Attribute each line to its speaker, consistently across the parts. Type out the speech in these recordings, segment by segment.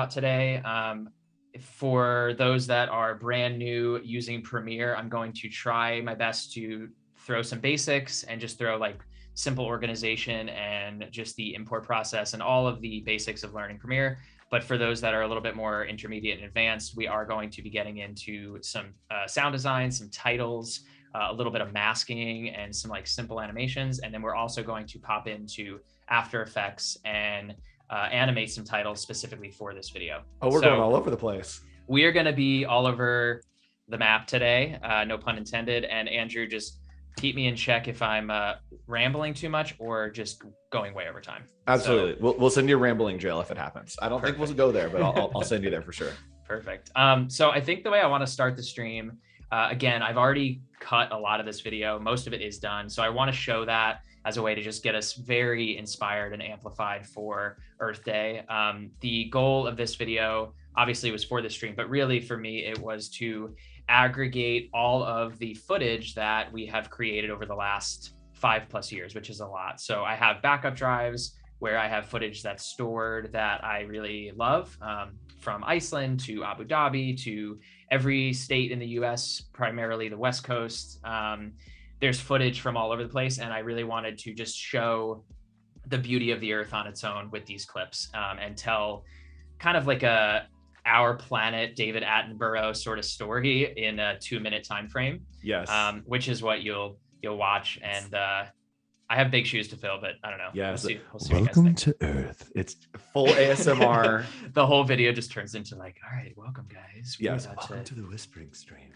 Speaker 1: today. For those that are brand new using Premiere, I'm going to try my best to throw some basics and just throw like simple organization and just the import process and all of the basics of learning Premiere. But for those that are a little bit more intermediate and advanced, we are going to be getting into some sound design, some titles, a little bit of masking and some like simple animations. And then we're also going to pop into After Effects and animate some titles specifically for this video.
Speaker 2: Oh, we're going all over the place.
Speaker 1: We are going to be all over the map today, no pun intended. And Andrew, just keep me in check if I'm rambling too much or just going way over time.
Speaker 2: Absolutely. So, we'll send you a rambling jail if it happens. I don't think we'll go there, but I'll send you there for sure.
Speaker 1: Perfect. So I think the way I want to start the stream, again, I've already cut a lot of this video. Most of it is done. So I want to show that as a way to just get us very inspired and amplified for Earth Day. The goal of this video obviously was for the stream, but really for me, it was to aggregate all of the footage that we have created over the last 5+ years, which is a lot. So I have backup drives where I have footage that's stored that I really love, from Iceland to Abu Dhabi to every state in the US, primarily the West Coast. There's footage from all over the place. And I really wanted to just show the beauty of the Earth on its own with these clips, and tell kind of like our planet David Attenborough sort of story in a 2-minute time frame.
Speaker 2: Yes.
Speaker 1: Which is what you'll watch. And I have big shoes to fill, but I don't know.
Speaker 2: Yes.
Speaker 1: We'll see
Speaker 2: welcome to Earth. It's full ASMR.
Speaker 1: The whole video just turns into like, all right, welcome guys.
Speaker 2: Yes. Welcome to the whispering stream.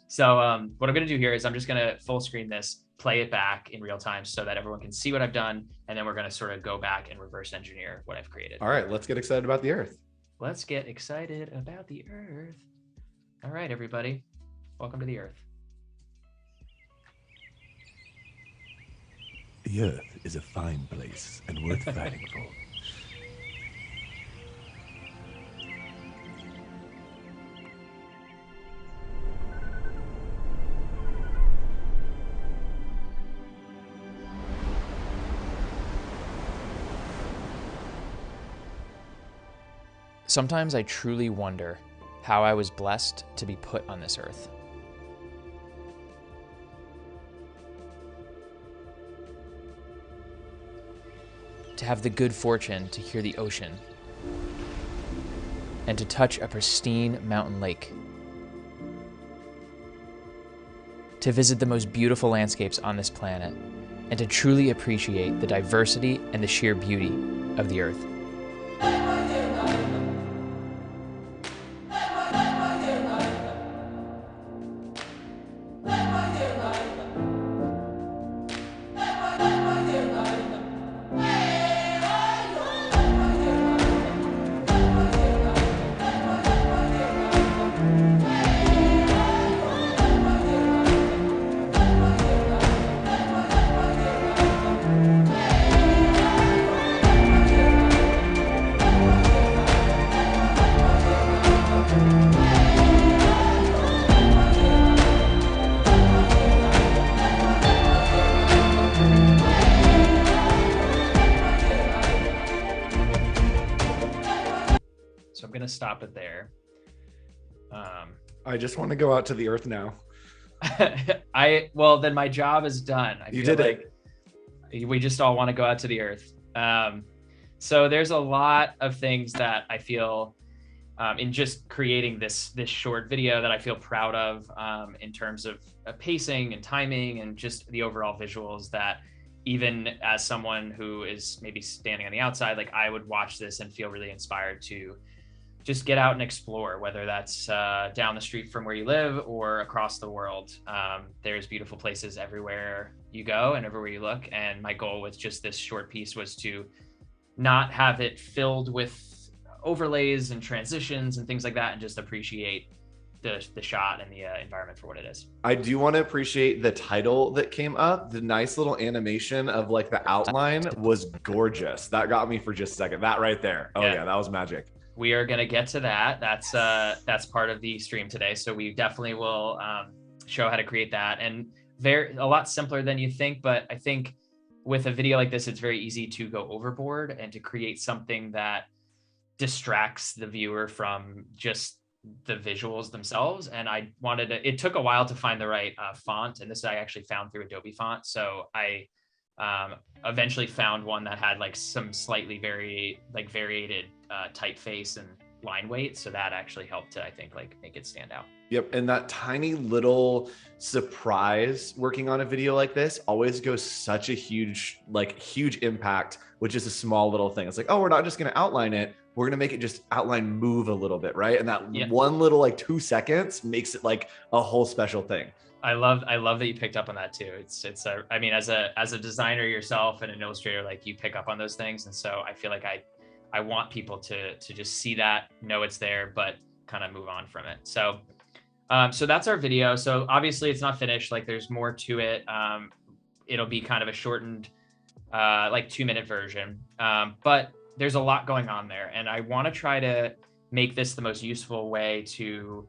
Speaker 1: So what I'm going to do here is I'm just going to full screen this, play it back in real time so that everyone can see what I've done. And then we're going to sort of go back and reverse engineer what I've created.
Speaker 2: All right, let's get excited about the Earth.
Speaker 1: Let's get excited about the Earth. All right, everybody. Welcome to the Earth.
Speaker 3: The Earth is a fine place and worth fighting for.
Speaker 1: Sometimes I truly wonder how I was blessed to be put on this earth. To have the good fortune to hear the ocean and to touch a pristine mountain lake. To visit the most beautiful landscapes on this planet and to truly appreciate the diversity and the sheer beauty of the earth. Stop it there.
Speaker 2: I just want to go out to the Earth now.
Speaker 1: Well, then my job is done.
Speaker 2: You did like
Speaker 1: it. We just all want to go out to the Earth. So there's a lot of things that I feel in just creating this short video that I feel proud of, in terms of pacing and timing and just the overall visuals that even as someone who is maybe standing on the outside, like I would watch this and feel really inspired to just get out and explore, whether that's down the street from where you live or across the world. There's beautiful places everywhere you go and everywhere you look. And my goal with just this short piece was to not have it filled with overlays and transitions and things like that, and just appreciate the shot and the environment for what it is.
Speaker 2: I do want to appreciate the title that came up. The nice little animation of like the outline was gorgeous. That got me for just a second. That right there. Oh yeah, that was magic.
Speaker 1: We are going to get to that. That's part of the stream today. So we definitely will show how to create that, and a lot simpler than you think. But I think with a video like this, it's very easy to go overboard and to create something that distracts the viewer from just the visuals themselves. And I wanted to, it took a while to find the right font. And this I actually found through Adobe Fonts. So I eventually found one that had like some slightly variated typeface and line weight. So that actually helped to, I think, like make it stand out.
Speaker 2: Yep. And that tiny little surprise working on a video like this always goes such a huge impact, which is a small little thing. It's like, oh, we're not just going to outline it. We're going to make it just outline move a little bit. Right. And that one little like 2 seconds makes it like a whole special thing.
Speaker 1: I love that you picked up on that too. I mean, as a designer yourself and an illustrator, like you pick up on those things. And so I feel like I want people to just see that, know it's there, but kind of move on from it. So so that's our video. So obviously it's not finished. Like there's more to it. It'll be kind of a shortened, like 2-minute version. But there's a lot going on there. And I want to try to make this the most useful way to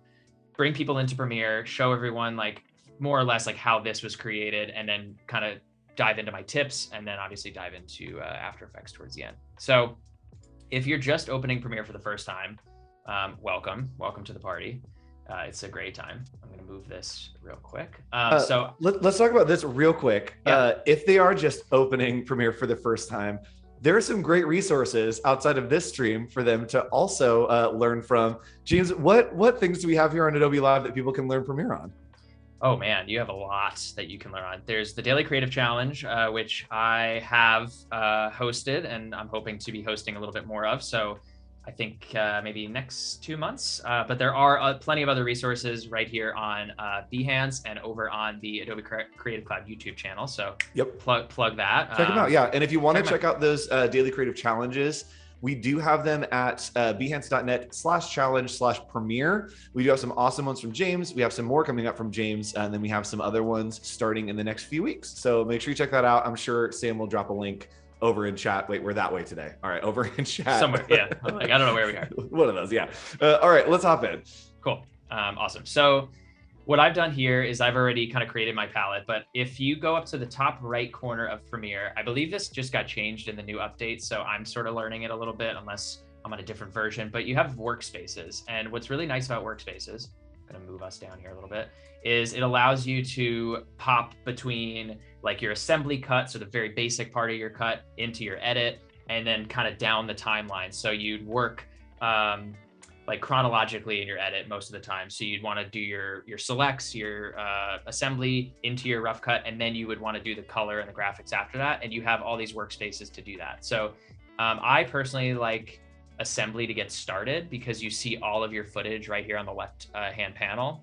Speaker 1: bring people into Premiere, show everyone like more or less like how this was created, and then kind of dive into my tips, and then obviously dive into After Effects towards the end. So if you're just opening Premiere for the first time, welcome to the party. It's a great time. I'm going to move this real quick. So
Speaker 2: let's talk about this real quick.
Speaker 1: Yeah.
Speaker 2: If they are just opening Premiere for the first time, there are some great resources outside of this stream for them to also learn from. James, what things do we have here on Adobe Live that people can learn Premiere on?
Speaker 1: Oh man, you have a lot that you can learn on. There's the Daily Creative Challenge, which I have hosted, and I'm hoping to be hosting a little bit more of. So I think maybe next 2 months, but there are plenty of other resources right here on Behance and over on the Adobe Creative Cloud YouTube channel. So
Speaker 2: yep,
Speaker 1: plug that.
Speaker 2: Check them out. Yeah, and if you want to check out those daily creative challenges, we do have them at behance.net/challenge/premiere. We do have some awesome ones from James. We have some more coming up from James, and then we have some other ones starting in the next few weeks. So make sure you check that out. I'm sure Sam will drop a link over in chat. Wait, we're that way today. All right, over in chat.
Speaker 1: Somewhere, yeah. Like, I don't know where we are.
Speaker 2: One of those, yeah. All right, let's hop in.
Speaker 1: Cool. Awesome. So what I've done here is I've already kind of created my palette, but if you go up to the top right corner of Premiere, I believe this just got changed in the new update, so I'm sort of learning it a little bit unless I'm on a different version, but you have Workspaces. And what's really nice about Workspaces, I'm gonna move us down here a little bit, is it allows you to pop between like your assembly cut, so the very basic part of your cut, into your edit, and then kind of down the timeline. So you'd work like chronologically in your edit most of the time. So you'd want to do your selects, your assembly into your rough cut, and then you would want to do the color and the graphics after that. And you have all these workspaces to do that. So I personally like assembly to get started because you see all of your footage right here on the left hand panel.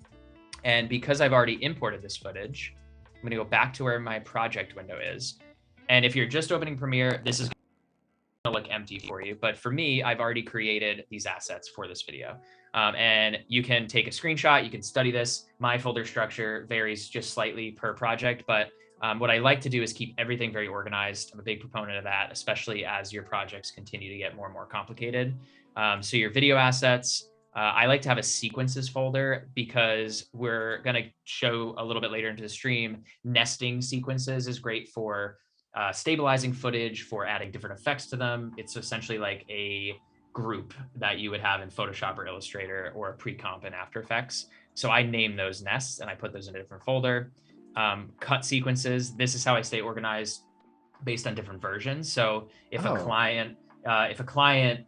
Speaker 1: And because I've already imported this footage, I'm going to go back to where my project window is. And if you're just opening Premiere, this is gonna look empty for you, but for me, I've already created these assets for this video. And you can take a screenshot, you can study this. My folder structure varies just slightly per project, but what I like to do is keep everything very organized. I'm a big proponent of that, especially as your projects continue to get more and more complicated. So your video assets, I like to have a sequences folder because we're gonna show a little bit later into the stream, nesting sequences is great for stabilizing footage, for adding different effects to them. It's essentially like a group that you would have in Photoshop or Illustrator or a pre-comp in After Effects. So I name those nests and I put those in a different folder. Cut sequences, this is how I stay organized based on different versions. So if a client,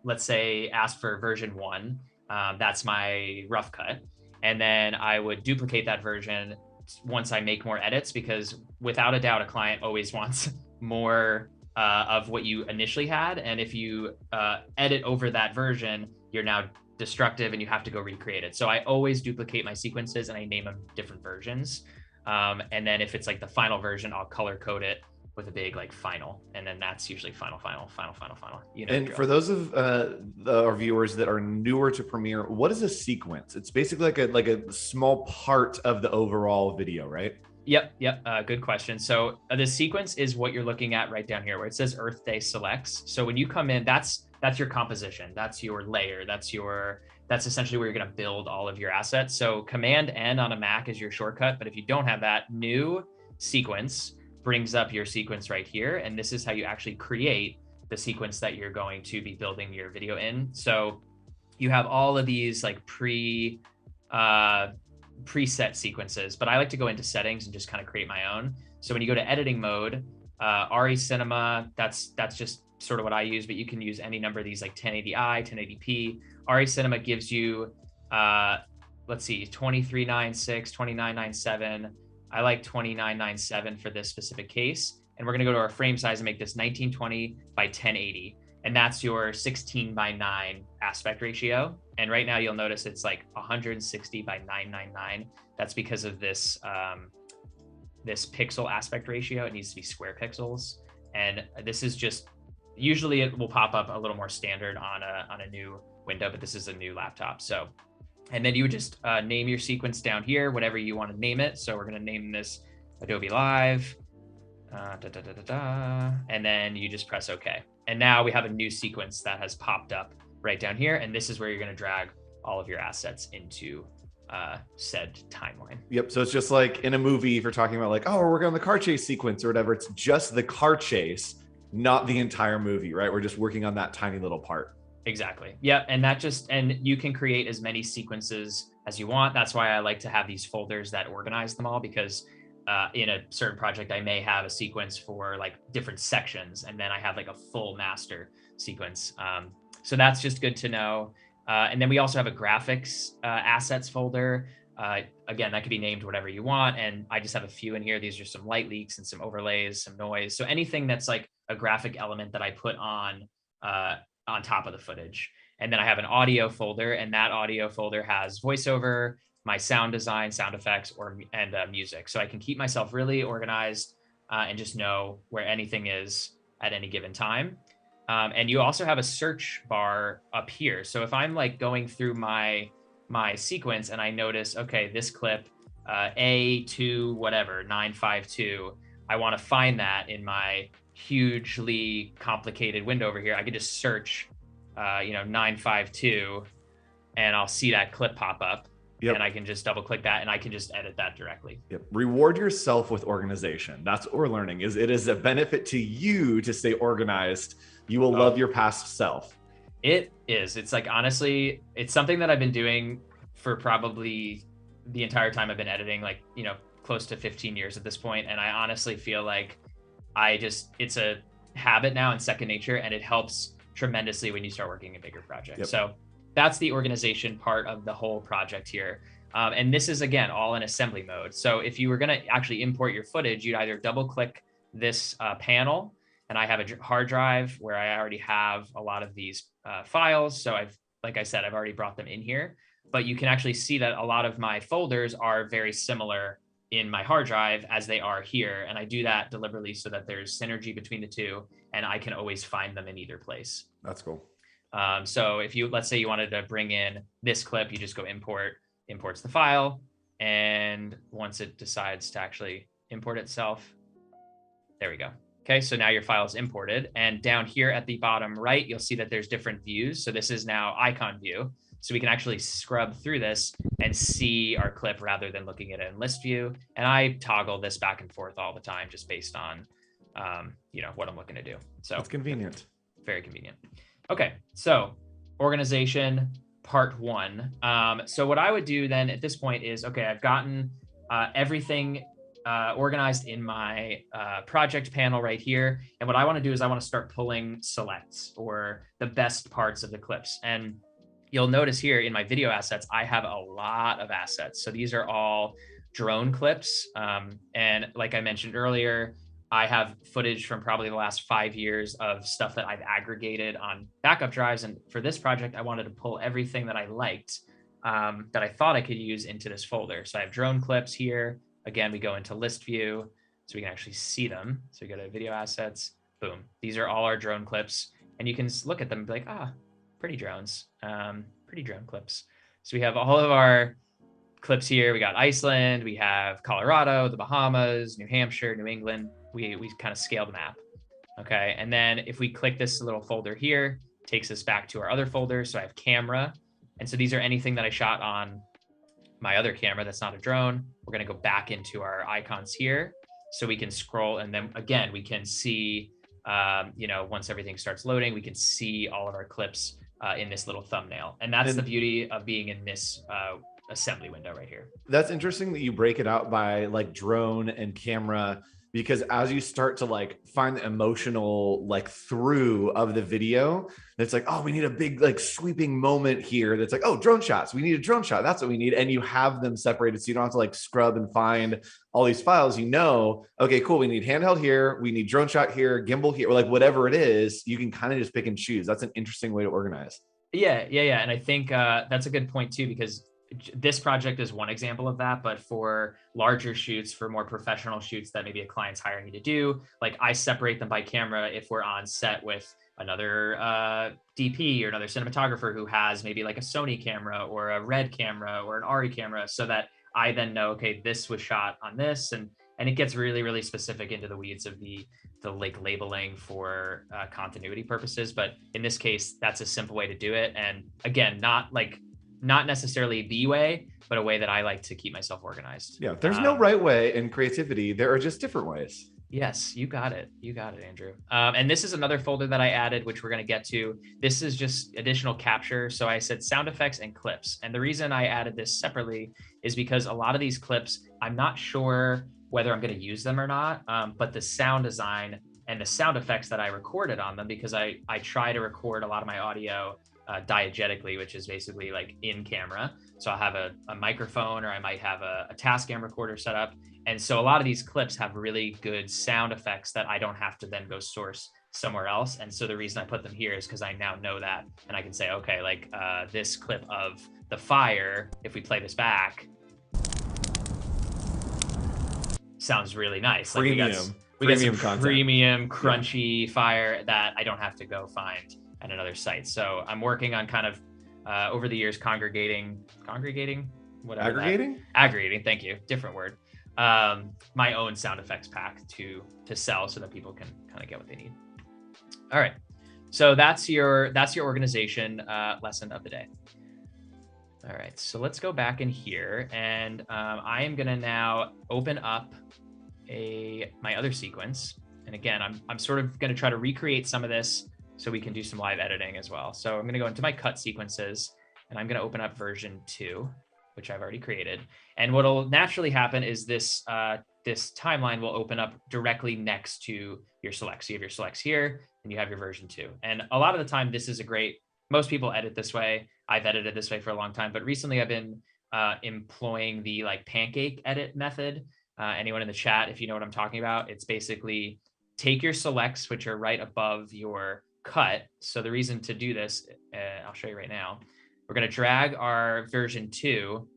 Speaker 1: let's say, asked for version 1, that's my rough cut. And then I would duplicate that version once I make more edits, because without a doubt, a client always wants more of what you initially had. And if you edit over that version, you're now destructive and you have to go recreate it. So I always duplicate my sequences and I name them different versions. And then if it's like the final version, I'll color code it with a big like final, and then that's usually final. You know.
Speaker 2: And for those of our viewers that are newer to Premiere, what is a sequence? It's basically like a small part of the overall video, right?
Speaker 1: Yep. Good question. So the sequence is what you're looking at right down here, where it says Earth Day Selects. So when you come in, that's your composition, that's your layer, that's essentially where you're going to build all of your assets. So Command N on a Mac is your shortcut, but if you don't have that, new sequence brings up your sequence right here, and this is how you actually create the sequence that you're going to be building your video in. So you have all of these like preset sequences, but I like to go into settings and just kind of create my own. So when you go to editing mode, RE Cinema, that's just sort of what I use, but you can use any number of these like 1080i, 1080p. RE Cinema gives you, let's see, 2396, 2997. I like 2997 for this specific case. And we're gonna go to our frame size and make this 1920 by 1080. And that's your 16:9 aspect ratio. And right now you'll notice it's like 160 by 999. That's because of this, this pixel aspect ratio. It needs to be square pixels. And this is just, usually it will pop up a little more standard on a new window, but this is a new laptop. So, and then you would just name your sequence down here, whatever you want to name it. So we're gonna name this Adobe Live, and then you just press OK. And now we have a new sequence that has popped up right down here. And this is where you're going to drag all of your assets into said timeline.
Speaker 2: Yep. So it's just like in a movie, if you're talking about like, oh, we're working on the car chase sequence or whatever, it's just the car chase, not the entire movie, right? We're just working on that tiny little part.
Speaker 1: Exactly. Yeah. And that just, and you can create as many sequences as you want. That's why I like to have these folders that organize them all, because in a certain project, I may have a sequence for like different sections, and then I have like a full master sequence. So that's just good to know. And then we also have a graphics assets folder. Again, that could be named whatever you want. And I just have a few in here. These are some light leaks and some overlays, some noise. So anything that's like a graphic element that I put on top of the footage. And then I have an audio folder, and that audio folder has voiceover, my sound design, sound effects, and music. So I can keep myself really organized and just know where anything is at any given time. And you also have a search bar up here. So if I'm like going through my sequence and I notice, okay, this clip, A2 whatever, 952, I want to find that in my hugely complicated window over here, I could just search, 952, and I'll see that clip pop up. Yep. And I can just double click that and I can just edit that directly.
Speaker 2: Yep. Reward yourself with organization. That's what we're learning, is it is a benefit to you to stay organized. You will love your past self.
Speaker 1: It is. It's like, honestly, it's something that I've been doing for probably the entire time I've been editing, like, close to 15 years at this point. And I honestly feel like it's a habit now and second nature, and it helps tremendously when you start working a bigger project. Yep. So that's the organization part of the whole project here. And this is, again, all in assembly mode. So if you were going to actually import your footage, you'd either double click this panel, and I have a hard drive where I already have a lot of these files. So like I said, I've already brought them in here, but you can actually see that a lot of my folders are very similar in my hard drive as they are here. And I do that deliberately so that there's synergy between the two, and I can always find them in either place.
Speaker 2: That's cool.
Speaker 1: So if let's say you wanted to bring in this clip, you just go imports the file. And once it decides to actually import itself, there we go. Okay, so now your file is imported. And down here at the bottom right, you'll see that there's different views. So this is now icon view. So we can actually scrub through this and see our clip rather than looking at it in list view. And I toggle this back and forth all the time, just based on, what I'm looking to do. So
Speaker 2: it's convenient.
Speaker 1: Very convenient. Okay, so organization part 1. So what I would do then at this point is, okay, I've gotten everything organized in my project panel right here. And what I want to do is I want to start pulling selects, or the best parts of the clips. And you'll notice here in my video assets, I have a lot of assets. So these are all drone clips. And like I mentioned earlier, I have footage from probably the last 5 years of stuff that I've aggregated on backup drives. And for this project, I wanted to pull everything that I liked, that I thought I could use into this folder. So I have drone clips here. Again, we go into list view so we can actually see them. So we go to video assets, boom. These are all our drone clips, and you can look at them and be like, pretty drones, pretty drone clips. So we have all of our clips here. We got Iceland, we have Colorado, the Bahamas, New Hampshire, New England. We kind of scale the map. Okay, and then if we click this little folder here, it takes us back to our other folder. So I have camera. And so these are anything that I shot on my other camera that's not a drone. We're going to go back into our icons here so we can scroll. And then again, we can see you know, once everything starts loading, we can see all of our clips in this little thumbnail. And that's the beauty of being in this assembly window right here.
Speaker 2: That's interesting that you break it out by like drone and camera, because as you start to like find the emotional like through of the video, it's like, oh, we need a big like sweeping moment here. That's like, oh, drone shots. We need a drone shot. That's what we need. And you have them separated so you don't have to like scrub and find all these files. You know, okay, cool. We need handheld here. We need drone shot here, gimbal here, or like whatever it is. You can kind of just pick and choose. That's an interesting way to organize.
Speaker 1: Yeah. And I think that's a good point too, because this project is one example of that, but for larger shoots, for more professional shoots that maybe a client's hiring me to do, like I separate them by camera if we're on set with another DP or another cinematographer who has maybe like a Sony camera or a Red camera or an ARRI camera, so that I then know, okay, this was shot on this, and it gets really, really specific into the weeds of the like labeling for continuity purposes. But in this case, that's a simple way to do it. And again, not necessarily the way, but a way that I like to keep myself organized.
Speaker 2: Yeah, there's no right way in creativity. There are just different ways.
Speaker 1: Yes, you got it. You got it, Andrew. And this is another folder that I added, which we're going to get to. This is just additional capture. So I said sound effects and clips. And the reason I added this separately is because a lot of these clips, I'm not sure whether I'm going to use them or not, but the sound design and the sound effects that I recorded on them, because I try to record a lot of my audio diegetically, which is basically like in camera. So I'll have a microphone, or I might have a Tascam recorder set up. And so a lot of these clips have really good sound effects that I don't have to then go source somewhere else. And so the reason I put them here is because I now know that, and I can say, okay, like this clip of the fire, if we play this back, sounds really nice.
Speaker 2: Premium.
Speaker 1: Like we got some
Speaker 2: content.
Speaker 1: Premium, crunchy fire that I don't have to go find at another site. So I'm working on kind of over the years aggregating, thank you, different word, my own sound effects pack to sell so that people can kind of get what they need. All right, so that's your organization lesson of the day. All right, so let's go back in here, and I am gonna now open up my other sequence. And again, I'm sort of gonna try to recreate some of this so we can do some live editing as well. So I'm going to go into my cut sequences, and I'm going to open up version 2, which I've already created. And what will naturally happen is this timeline will open up directly next to your selects. So you have your selects here, and you have your version 2. And a lot of the time, this is most people edit this way. I've edited this way for a long time, but recently I've been employing the like pancake edit method. Anyone in the chat, if you know what I'm talking about, it's basically take your selects, which are right above your cut. So the reason to do this, I'll show you right now. We're going to drag our version 2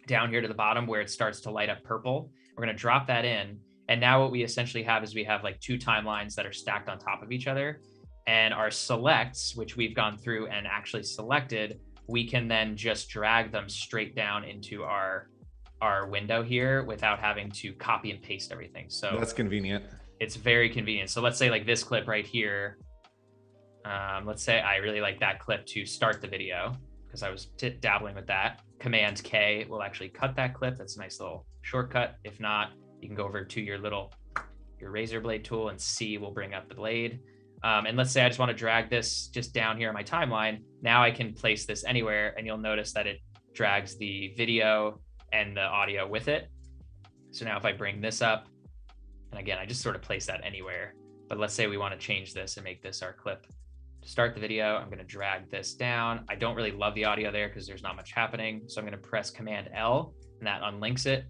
Speaker 1: down here to the bottom where it starts to light up purple. We're going to drop that in. And now what we essentially have is we have like 2 timelines that are stacked on top of each other. And our selects, which we've gone through and actually selected, we can then just drag them straight down into our window here without having to copy and paste everything. So
Speaker 2: that's convenient.
Speaker 1: It's very convenient. So let's say like this clip right here, let's say I really like that clip to start the video because I was dabbling with that. Command K will actually cut that clip. That's a nice little shortcut. If not, you can go over to your razor blade tool, and C will bring up the blade. And let's say I just want to drag this just down here on my timeline. Now I can place this anywhere, and you'll notice that it drags the video and the audio with it. So now if I bring this up, and again, I just sort of place that anywhere, but let's say we want to change this and make this our clip to start the video. I'm going to drag this down. I don't really love the audio there because there's not much happening. So I'm going to press Command L, and that unlinks it.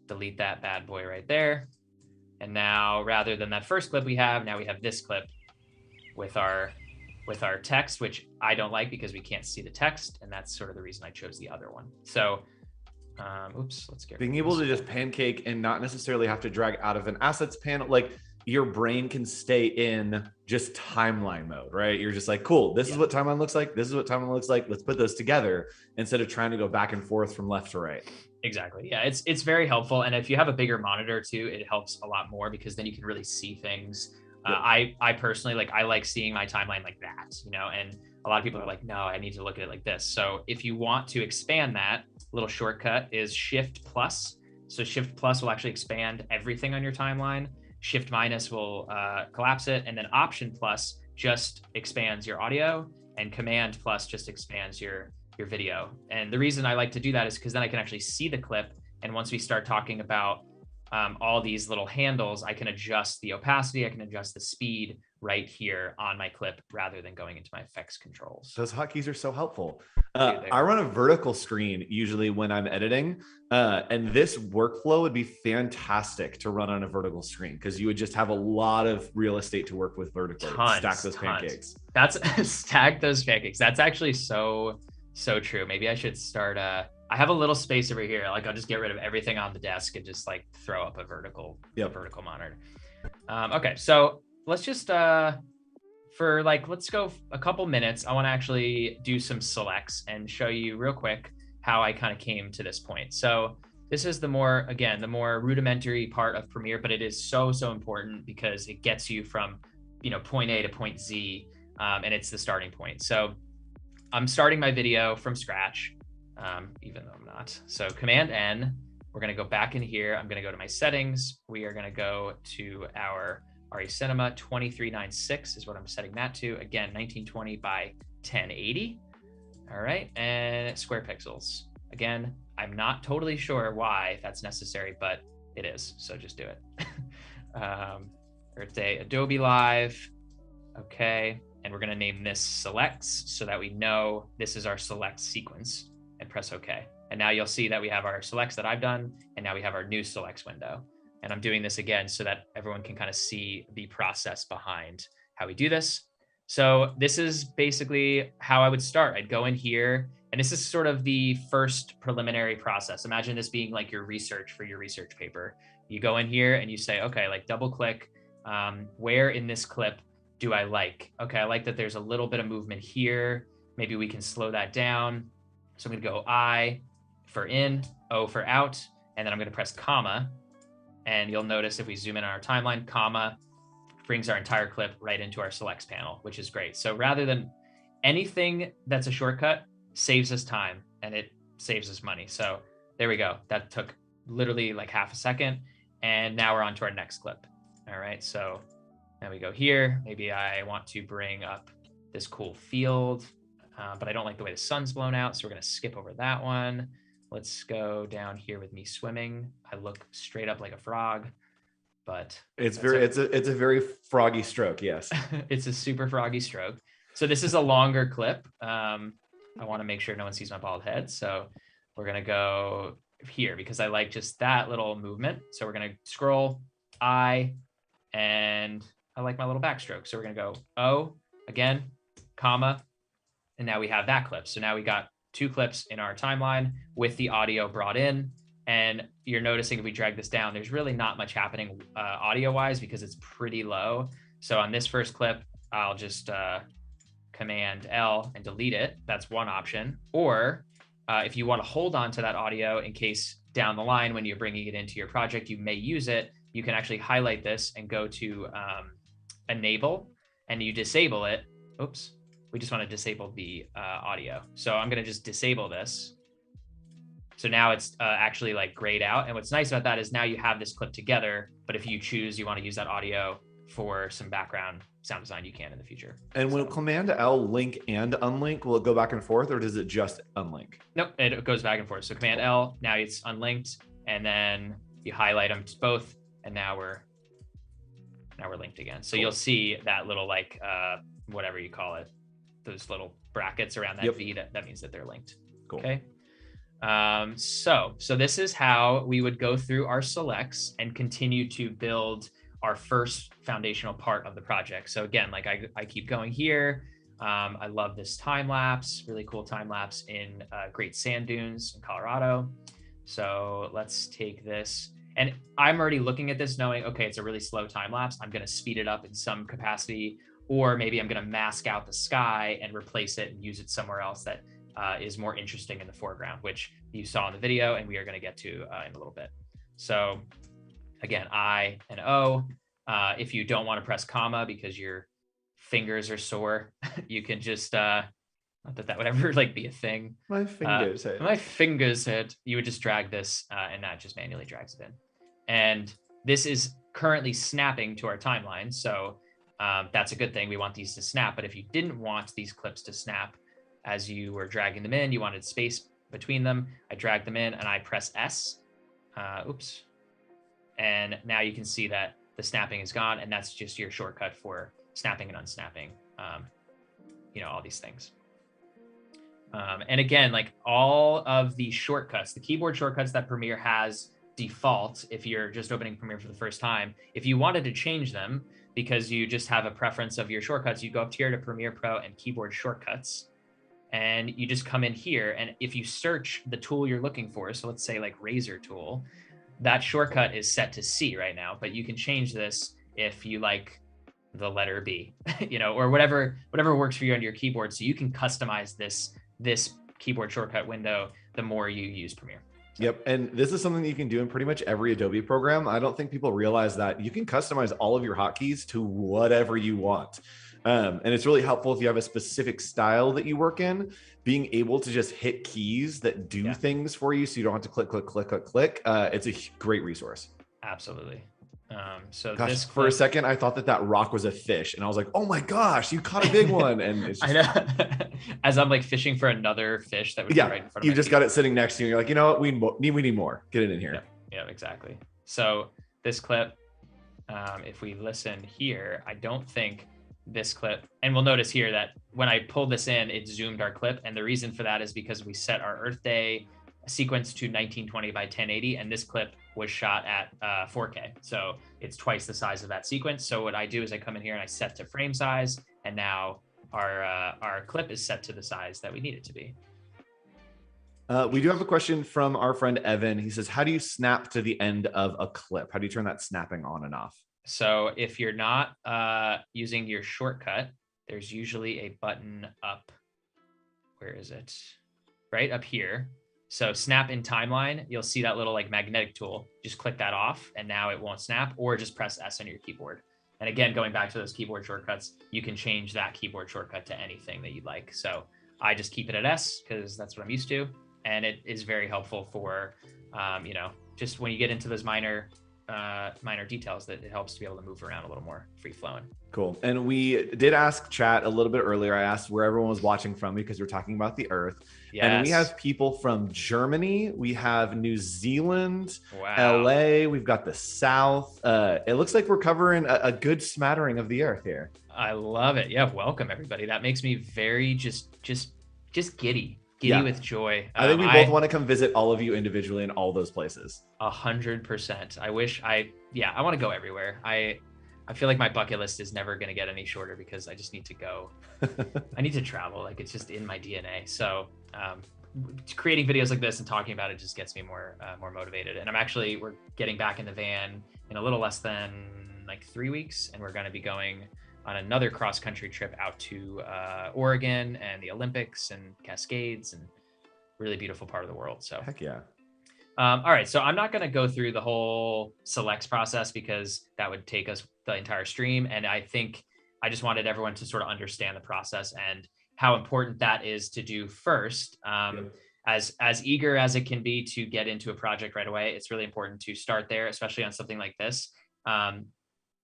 Speaker 1: Delete that bad boy right there. And now rather than that first clip we have, now we have this clip with our text, which I don't like because we can't see the text. And that's sort of the reason I chose the other one. So let's get
Speaker 2: being able to just pancake and not necessarily have to drag out of an assets panel. Like your brain can stay in just timeline mode, right? You're just like, cool, this is what timeline looks like. This is what timeline looks like. Let's put those together instead of trying to go back and forth from left to right.
Speaker 1: Exactly. Yeah, it's very helpful. And if you have a bigger monitor too, it helps a lot more because then you can really see things. I personally, I like seeing my timeline like that, and a lot of people are like, no, I need to look at it like this. So if you want to expand that, little shortcut is Shift+. So Shift+ will actually expand everything on your timeline. Shift minus will collapse it, and then Option plus just expands your audio, and Command plus just expands your video. And the reason I like to do that is because then I can actually see the clip. And once we start talking about all these little handles, I can adjust the opacity, I can adjust the speed right here on my clip rather than going into my effects controls.
Speaker 2: Those hotkeys are so helpful. I run a vertical screen usually when I'm editing, and this workflow would be fantastic to run on a vertical screen because you would just have a lot of real estate to work with vertically. Stack those pancakes.
Speaker 1: That's stack those pancakes. That's actually so true. Maybe I should start I have a little space over here. Like I'll just get rid of everything on the desk and just like throw up a vertical monitor. Okay, so let's just let's go a couple minutes. I want to actually do some selects and show you real quick how I kind of came to this point. So this is the more rudimentary part of Premiere, but it is so important because it gets you from point A to point Z, and it's the starting point. So I'm starting my video from scratch, even though I'm not. So Command N, we're going to go back in here. I'm going to go to my settings. We are going to go to our RE Cinema 2396 is what I'm setting that to. Again, 1920 by 1080. All right, and square pixels. Again, I'm not totally sure why that's necessary, but it is, so just do it. Earth Day Adobe Live. Okay, and we're gonna name this selects so that we know this is our select sequence, and press OK. And now you'll see that we have our selects that I've done, and now we have our new selects window. And I'm doing this again so that everyone can kind of see the process behind how we do this. So this is basically how I would start. I'd go in here, and this is sort of the first preliminary process. Imagine this being like your research for your research paper. You go in here and you say, okay, like double click, where in this clip do I like? Okay, I like that there's a little bit of movement here. Maybe we can slow that down. So I'm gonna go I for in, O for out, and then I'm gonna press comma. And you'll notice if we zoom in on our timeline, comma brings our entire clip right into our selects panel, which is great. So rather than anything that's a shortcut saves us time and it saves us money. So there we go. That took literally like half a second. And now we're on to our next clip. All right, so now we go here. Maybe I want to bring up this cool field, but I don't like the way the sun's blown out. So we're gonna skip over that one. Let's go down here with me swimming. I look straight up like a frog, but
Speaker 2: it's a very froggy stroke. Yes.
Speaker 1: It's a super froggy stroke. So this is a longer clip. I want to make sure no one sees my bald head. So we're going to go here because I like just that little movement. So we're going to scroll I, and I like my little backstroke. So we're going to go O again, comma, and now we have that clip. So now we got 2 clips in our timeline with the audio brought in. And you're noticing if we drag this down, there's really not much happening audio wise because it's pretty low. So on this first clip, I'll just Command L and delete it. That's one option. Or if you want to hold on to that audio in case down the line, when you're bringing it into your project, you may use it, you can actually highlight this and go to enable, and you disable it. Oops. We just want to disable the audio. So I'm going to just disable this. So now it's actually like grayed out. And what's nice about that is now you have this clip together, but if you choose, you want to use that audio for some background sound design, you can in the future.
Speaker 2: And will Command L link and unlink? Will it go back and forth, or does it just unlink?
Speaker 1: Nope, it goes back and forth. So Command L, now it's unlinked, and then you highlight them both, and now we're linked again. So You'll see that little like whatever you call it, those little brackets around that V, that means that they're linked.
Speaker 2: Cool.
Speaker 1: Okay. So this is how we would go through our selects and continue to build our first foundational part of the project. So again, like I keep going here. I love this time lapse, really cool time lapse in Great Sand Dunes in Colorado. So let's take this, and I'm already looking at this knowing, okay, it's a really slow time lapse. I'm going to speed it up in some capacity, or maybe I'm going to mask out the sky and replace it and use it somewhere else that is more interesting in the foreground, which you saw in the video and we are going to get to in a little bit. So again, I and O. If you don't want to press comma because your fingers are sore, you can just, not that would ever like be a thing.
Speaker 2: My fingers hurt.
Speaker 1: My fingers hurt. You would just drag this and that just manually drags it in. And this is currently snapping to our timeline. So that's a good thing. We want these to snap. But if you didn't want these clips to snap as you were dragging them in, you wanted space between them, I drag them in and I press S. Oops. And now you can see that the snapping is gone, and that's just your shortcut for snapping and unsnapping, all these things. And again, like all of the shortcuts, the keyboard shortcuts that Premiere has default, if you're just opening Premiere for the first time, if you wanted to change them because you just have a preference of your shortcuts, you go up here to Premiere Pro and keyboard shortcuts, and you just come in here. And if you search the tool you're looking for, so let's say like razor tool, that shortcut is set to C right now, but you can change this if you like the letter B, or whatever works for you on your keyboard. So you can customize this keyboard shortcut window the more you use Premiere. So.
Speaker 2: Yep. And this is something that you can do in pretty much every Adobe program. I don't think people realize that you can customize all of your hotkeys to whatever you want. And it's really helpful if you have a specific style that you work in, being able to just hit keys that do things for you so you don't have to click. It's a great resource.
Speaker 1: Absolutely. So
Speaker 2: gosh,
Speaker 1: this
Speaker 2: for a second, I thought that rock was a fish, and I was like, "Oh my gosh, you caught a big one!" And it's just,
Speaker 1: I know. As I'm like fishing for another fish that would be right in front of
Speaker 2: you
Speaker 1: my
Speaker 2: just
Speaker 1: feet.
Speaker 2: got it sitting next to you. And you're like, you know what? We need more. Get it in here.
Speaker 1: Yeah, exactly. So this clip, if we listen here, I don't think this clip, and we'll notice here that when I pulled this in, it zoomed our clip, and the reason for that is because we set our Earth Day sequence to 1920 by 1080, and this clip was shot at 4K, so it's twice the size of that sequence. So what I do is I come in here and I set to frame size, and now our clip is set to the size that we need it to be.
Speaker 2: We do have a question from our friend Evan. He says, how do you snap to the end of a clip? How do you turn that snapping on and off?
Speaker 1: So if you're not using your shortcut, there's usually a button up. Where is it? Right up here. So snap in timeline, you'll see that little like magnetic tool. Just click that off and now it won't snap, or just press S on your keyboard. And again, going back to those keyboard shortcuts, you can change that keyboard shortcut to anything that you'd like. So I just keep it at S because that's what I'm used to. And it is very helpful for, just when you get into those minor details, that it helps to be able to move around a little more free flowing.
Speaker 2: Cool. And we did ask chat a little bit earlier. I asked where everyone was watching from because we're talking about the Earth. Yes. And we have people from Germany. We have New Zealand,
Speaker 1: wow.
Speaker 2: LA. We've got the South. It looks like we're covering a good smattering of the Earth here.
Speaker 1: I love it. Yeah. Welcome everybody. That makes me very just giddy with joy.
Speaker 2: I think we both want to come visit all of you individually in all those places.
Speaker 1: 100%. I wish I want to go everywhere. I feel like my bucket list is never going to get any shorter because I just need to go. I need to travel. Like it's just in my DNA. So creating videos like this and talking about it just gets me more motivated. And we're getting back in the van in a little less than like 3 weeks. And we're going to be going on another cross-country trip out to Oregon and the Olympics and Cascades, and really beautiful part of the world. So
Speaker 2: heck yeah.
Speaker 1: All right, so I'm not going to go through the whole selects process because that would take us the entire stream. And I think I just wanted everyone to sort of understand the process and how important that is to do first. As eager as it can be to get into a project right away, it's really important to start there, especially on something like this.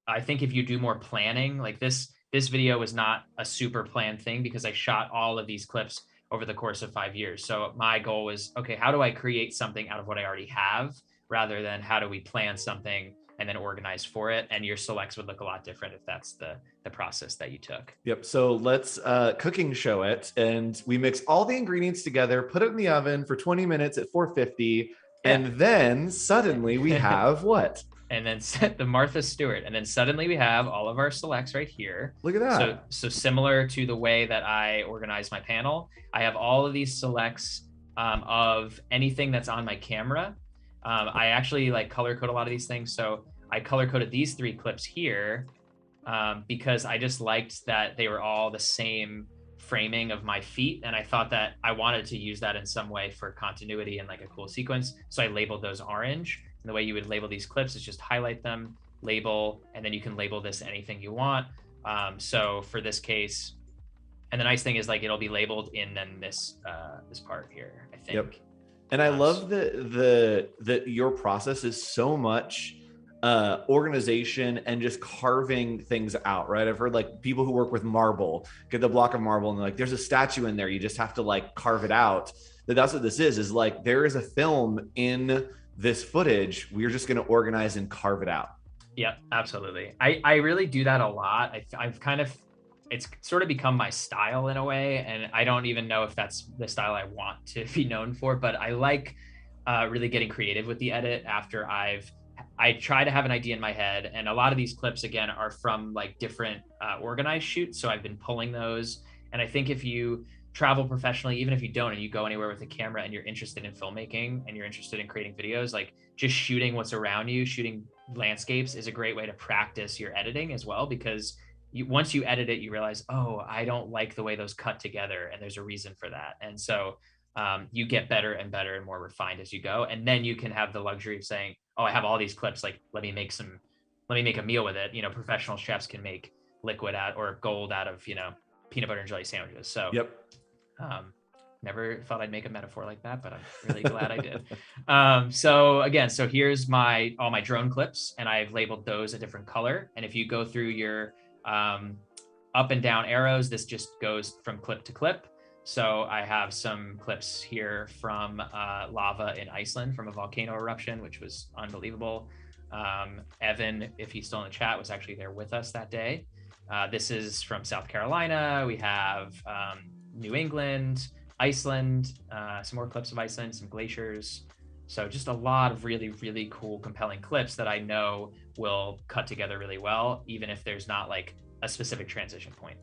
Speaker 1: I think if you do more planning, like this video was not a super planned thing because I shot all of these clips over the course of 5 years. So my goal was, okay, how do I create something out of what I already have rather than how do we plan something and then organize for it? And your selects would look a lot different if that's the process that you took.
Speaker 2: Yep. So let's cooking show it. And we mix all the ingredients together, put it in the oven for 20 minutes at 450. And then suddenly we have what?
Speaker 1: And then set the Martha Stewart. And then suddenly we have all of our selects right here.
Speaker 2: Look at that.
Speaker 1: So similar to the way that I organize my panel, I have all of these selects of anything that's on my camera. I actually like color code a lot of these things. So I color coded these 3 clips here because I just liked that they were all the same framing of my feet. And I thought that I wanted to use that in some way for continuity and like a cool sequence. So I labeled those orange. And the way you would label these clips is just highlight them, label, and then you can label this anything you want. So for this case, and the nice thing is like it'll be labeled in then this part here, I think.
Speaker 2: Yep. And I love that your process is so much organization and just carving things out, right? I've heard like people who work with marble get the block of marble and like there's a statue in there, you just have to like carve it out. That's what this is like there is a film in this footage, we're just going to organize and carve it out.
Speaker 1: Yep, absolutely. I really do that a lot. I've kind of, it's sort of become my style in a way, and I don't even know if that's the style I want to be known for, but I like really getting creative with the edit after I try to have an idea in my head. And a lot of these clips, again, are from like different organized shoots. So I've been pulling those. And I think if you travel professionally, even if you don't, and you go anywhere with a camera and you're interested in filmmaking and you're interested in creating videos, like just shooting what's around you, shooting landscapes is a great way to practice your editing as well, because once you edit it, you realize, oh, I don't like the way those cut together. And there's a reason for that. And so you get better and better and more refined as you go. And then you can have the luxury of saying, oh, I have all these clips, like, let me make a meal with it. You know, professional chefs can make liquid out or gold out of, you know, peanut butter and jelly sandwiches. So
Speaker 2: yep.
Speaker 1: Never thought I'd make a metaphor like that, but I'm really glad I did. So again, so here's all my drone clips, and I've labeled those a different color. And if you go through your up and down arrows, this just goes from clip to clip. So I have some clips here from lava in Iceland from a volcano eruption, which was unbelievable. Evan, if he's still in the chat, was actually there with us that day. This is from South Carolina. We have New England, Iceland, some more clips of Iceland, some glaciers. So just a lot of really, really cool, compelling clips that I know will cut together really well, even if there's not like a specific transition point.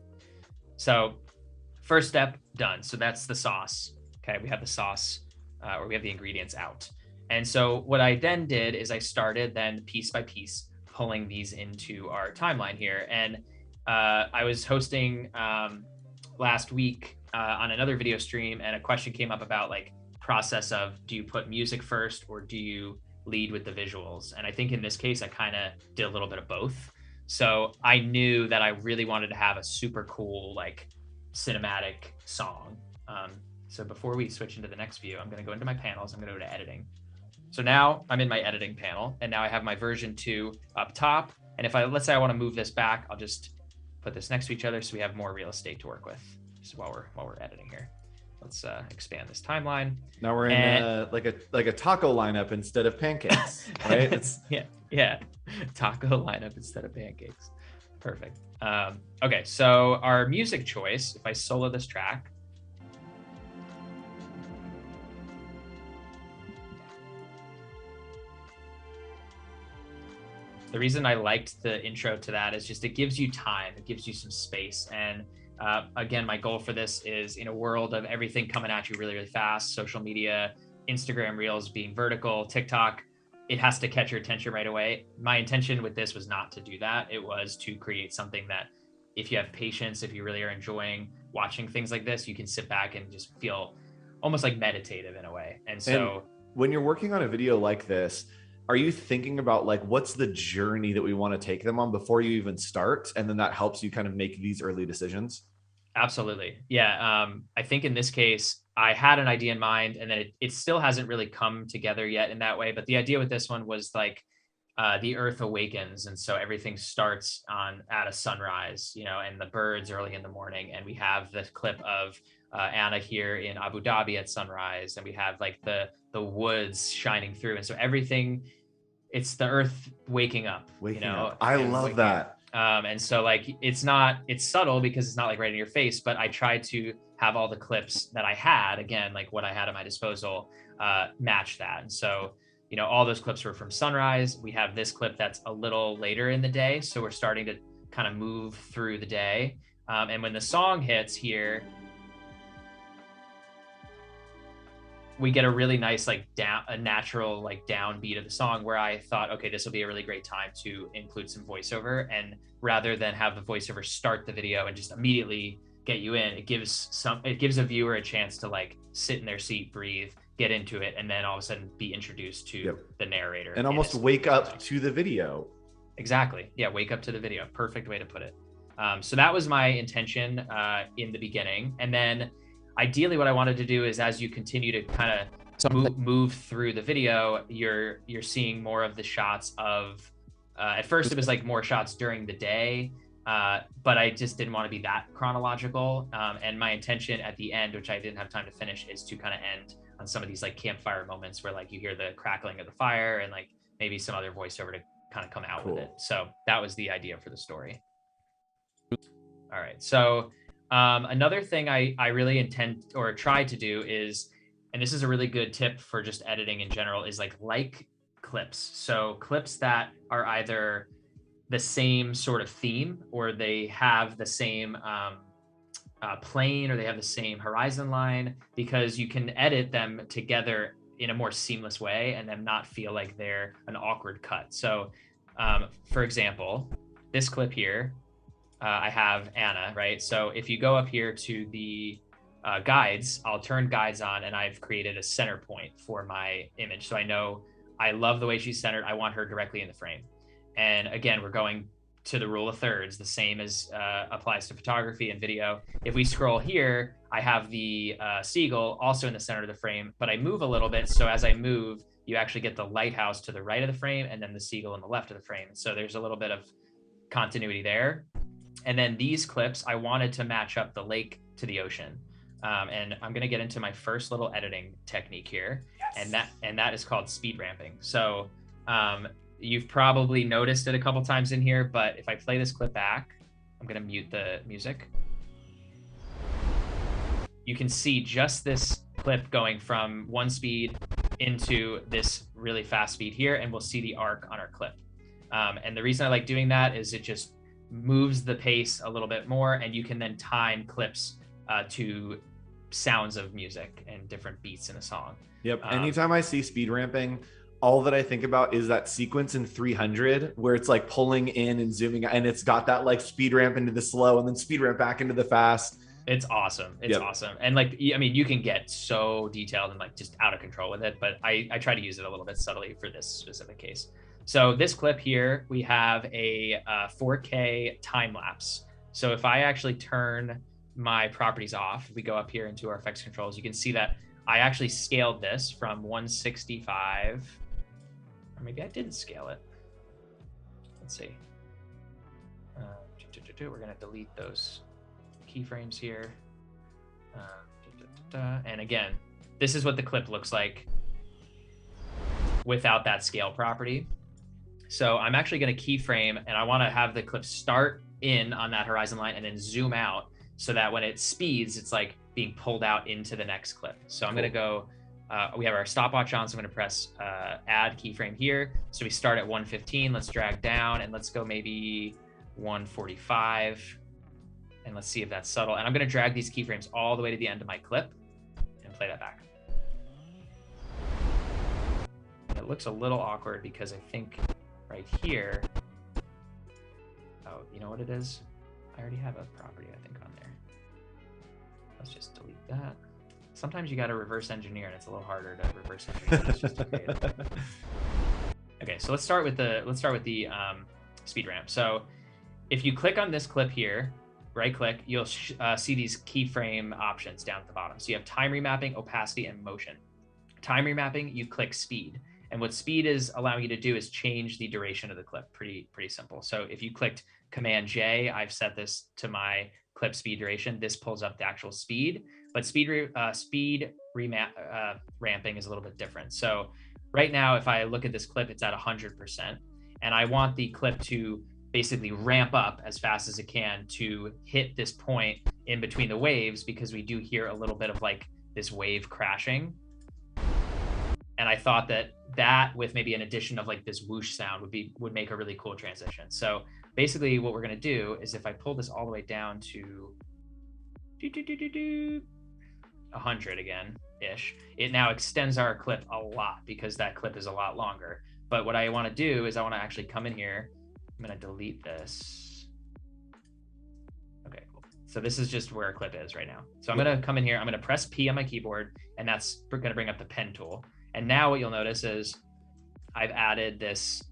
Speaker 1: So first step done. So that's the sauce. Okay, we have the sauce, or we have the ingredients out. And so what I then did is I started then piece by piece pulling these into our timeline here. And I was hosting last week on another video stream, and a question came up about like process of, do you put music first or do you lead with the visuals? And I think in this case, I kind of did a little bit of both. So I knew that I really wanted to have a super cool, like cinematic song. So before we switch into the next view, I'm going to go into my panels. I'm going to go to editing. So now I'm in my editing panel, and now I have my version 2 up top. And if let's say I want to move this back, I'll just put this next to each other so we have more real estate to work with. Just while we're editing here. Let's expand this timeline.
Speaker 2: Now we're in like a taco lineup instead of pancakes, right? It's
Speaker 1: yeah, taco lineup instead of pancakes. Perfect. Okay, so our music choice, if I solo this track, the reason I liked the intro to that is just it gives you time, it gives you some space. And again, my goal for this is, in a world of everything coming at you really, really fast, social media, Instagram Reels being vertical, TikTok, it has to catch your attention right away. My intention with this was not to do that. It was to create something that, if you have patience, if you really are enjoying watching things like this, you can sit back and just feel almost like meditative in a way. And so
Speaker 2: when you're working on a video like this, are you thinking about like, what's the journey that we want to take them on before you even start? And then that helps you kind of make these early decisions?
Speaker 1: Absolutely. Yeah. I think in this case, I had an idea in mind, and then it still hasn't really come together yet in that way. But the idea with this one was like, the earth awakens. And so everything starts at a sunrise, you know, and the birds early in the morning. And we have the clip of Anna here in Abu Dhabi at sunrise. And we have like the woods shining through. And so everything, it's the earth waking up,
Speaker 2: I love that.
Speaker 1: And so like, it's subtle because it's not like right in your face, but I tried to have all the clips that I had, again, like what I had at my disposal, match that. And so, you know, all those clips were from sunrise. We have this clip that's a little later in the day. So we're starting to kind of move through the day. And when the song hits here, we get a really nice, like a natural, like downbeat of the song, where I thought, okay, this will be a really great time to include some voiceover. And rather than have the voiceover start the video and just immediately get you in, it gives a viewer a chance to like sit in their seat, breathe, get into it, and then all of a sudden be introduced to the narrator.
Speaker 2: And almost wake up to the video.
Speaker 1: Exactly. Yeah, wake up to the video. Perfect way to put it. So that was my intention in the beginning. And then ideally what I wanted to do is, as you continue to kind of move through the video, you're seeing more of the shots of at first it was like more shots during the day, but I just didn't want to be that chronological. And my intention at the end, which I didn't have time to finish, is to kind of end on some of these like campfire moments where like you hear the crackling of the fire and like maybe some other voiceover to kind of come out with it. So that was the idea for the story. All right. So another thing I really intend or try to do is, and this is a really good tip for just editing in general, is like clips. So clips that are either the same sort of theme, or they have the same plane, or they have the same horizon line, because you can edit them together in a more seamless way and them not feel like they're an awkward cut. So for example, this clip here, I have Anna, right? So if you go up here to the guides, I'll turn guides on, and I've created a center point for my image. So I know I love the way she's centered. I want her directly in the frame. And again, we're going to the rule of thirds, the same as applies to photography and video. If we scroll here, I have the seagull also in the center of the frame, but I move a little bit. So as I move, you actually get the lighthouse to the right of the frame and then the seagull on the left of the frame. So there's a little bit of continuity there. And then these clips, I wanted to match up the lake to the ocean. And I'm going to get into my first little editing technique here. Yes. And that is called speed ramping. So you've probably noticed it a couple times in here, but if I play this clip back, I'm going to mute the music. You can see just this clip going from one speed into this really fast speed here, and we'll see the arc on our clip. And the reason I like doing that is it just moves the pace a little bit more, and you can then time clips to sounds of music and different beats in a song.
Speaker 2: Yep. Anytime I see speed ramping, all that I think about is that sequence in 300 where it's like pulling in and zooming, and it's got that like speed ramp into the slow and then speed ramp back into the fast.
Speaker 1: It's awesome. It's awesome. And like, I mean, you can get so detailed and like just out of control with it, but I try to use it a little bit subtly for this specific case. So this clip here, we have a 4K time lapse. So if I actually turn my properties off, we go up here into our effects controls, you can see that I actually scaled this from 165, or maybe I didn't scale it. Let's see. We're gonna delete those keyframes here. And again, this is what the clip looks like without that scale property. So I'm actually going to keyframe, and I want to have the clip start in on that horizon line and then zoom out so that when it speeds, it's like being pulled out into the next clip. So I'm going to go, we have our stopwatch on, so I'm going to press add keyframe here. So we start at 115, let's drag down, and let's go maybe 145. And let's see if that's subtle. And I'm going to drag these keyframes all the way to the end of my clip and play that back. And it looks a little awkward because I think right here, oh, you know what it is? I already have a property, I think, on there. Let's just delete that. Sometimes you got to reverse engineer, and it's a little harder to reverse engineer. It's just okay. Okay, so let's start with the speed ramp. So if you click on this clip here, right click, you'll see these keyframe options down at the bottom. So you have time remapping, opacity, and motion. Time remapping, you click speed. And what speed is allowing you to do is change the duration of the clip. Pretty simple. So if you clicked Command J, I've set this to my clip speed duration. This pulls up the actual speed, but speed ramping is a little bit different. So right now, if I look at this clip, it's at 100%, and I want the clip to basically ramp up as fast as it can to hit this point in between the waves, because we do hear a little bit of like this wave crashing. And I thought that with maybe an addition of like this whoosh sound would make a really cool transition. So basically what we're gonna do is if I pull this all the way down to 100 again ish, it now extends our clip a lot because that clip is a lot longer. But what I wanna do is I wanna actually come in here. I'm gonna delete this. Okay, cool. So this is just where our clip is right now. So I'm gonna come in here, I'm gonna press P on my keyboard, and that's gonna bring up the pen tool. And now what you'll notice is I've added this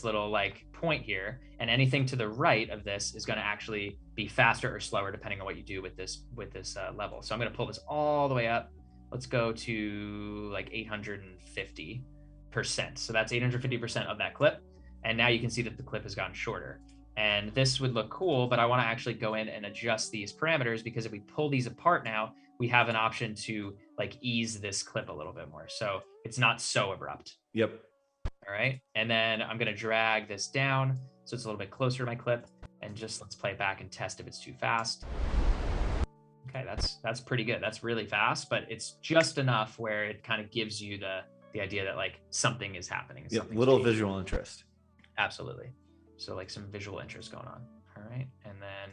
Speaker 1: little like point here, and anything to the right of this is gonna actually be faster or slower depending on what you do with this level. So I'm gonna pull this all the way up. Let's go to like 850. So that's 850% of that clip. And now you can see that the clip has gotten shorter. And this would look cool, but I want to actually go in and adjust these parameters, because if we pull these apart now, we have an option to like ease this clip a little bit more. So it's not so abrupt.
Speaker 2: Yep.
Speaker 1: All right. And then I'm going to drag this down so it's a little bit closer to my clip, and just let's play it back and test if it's too fast. Okay, that's pretty good. That's really fast, but it's just enough where it kind of gives you the idea that like something is happening.
Speaker 2: Yeah, little visual interest.
Speaker 1: Absolutely. So like some visual interest going on. All right. And then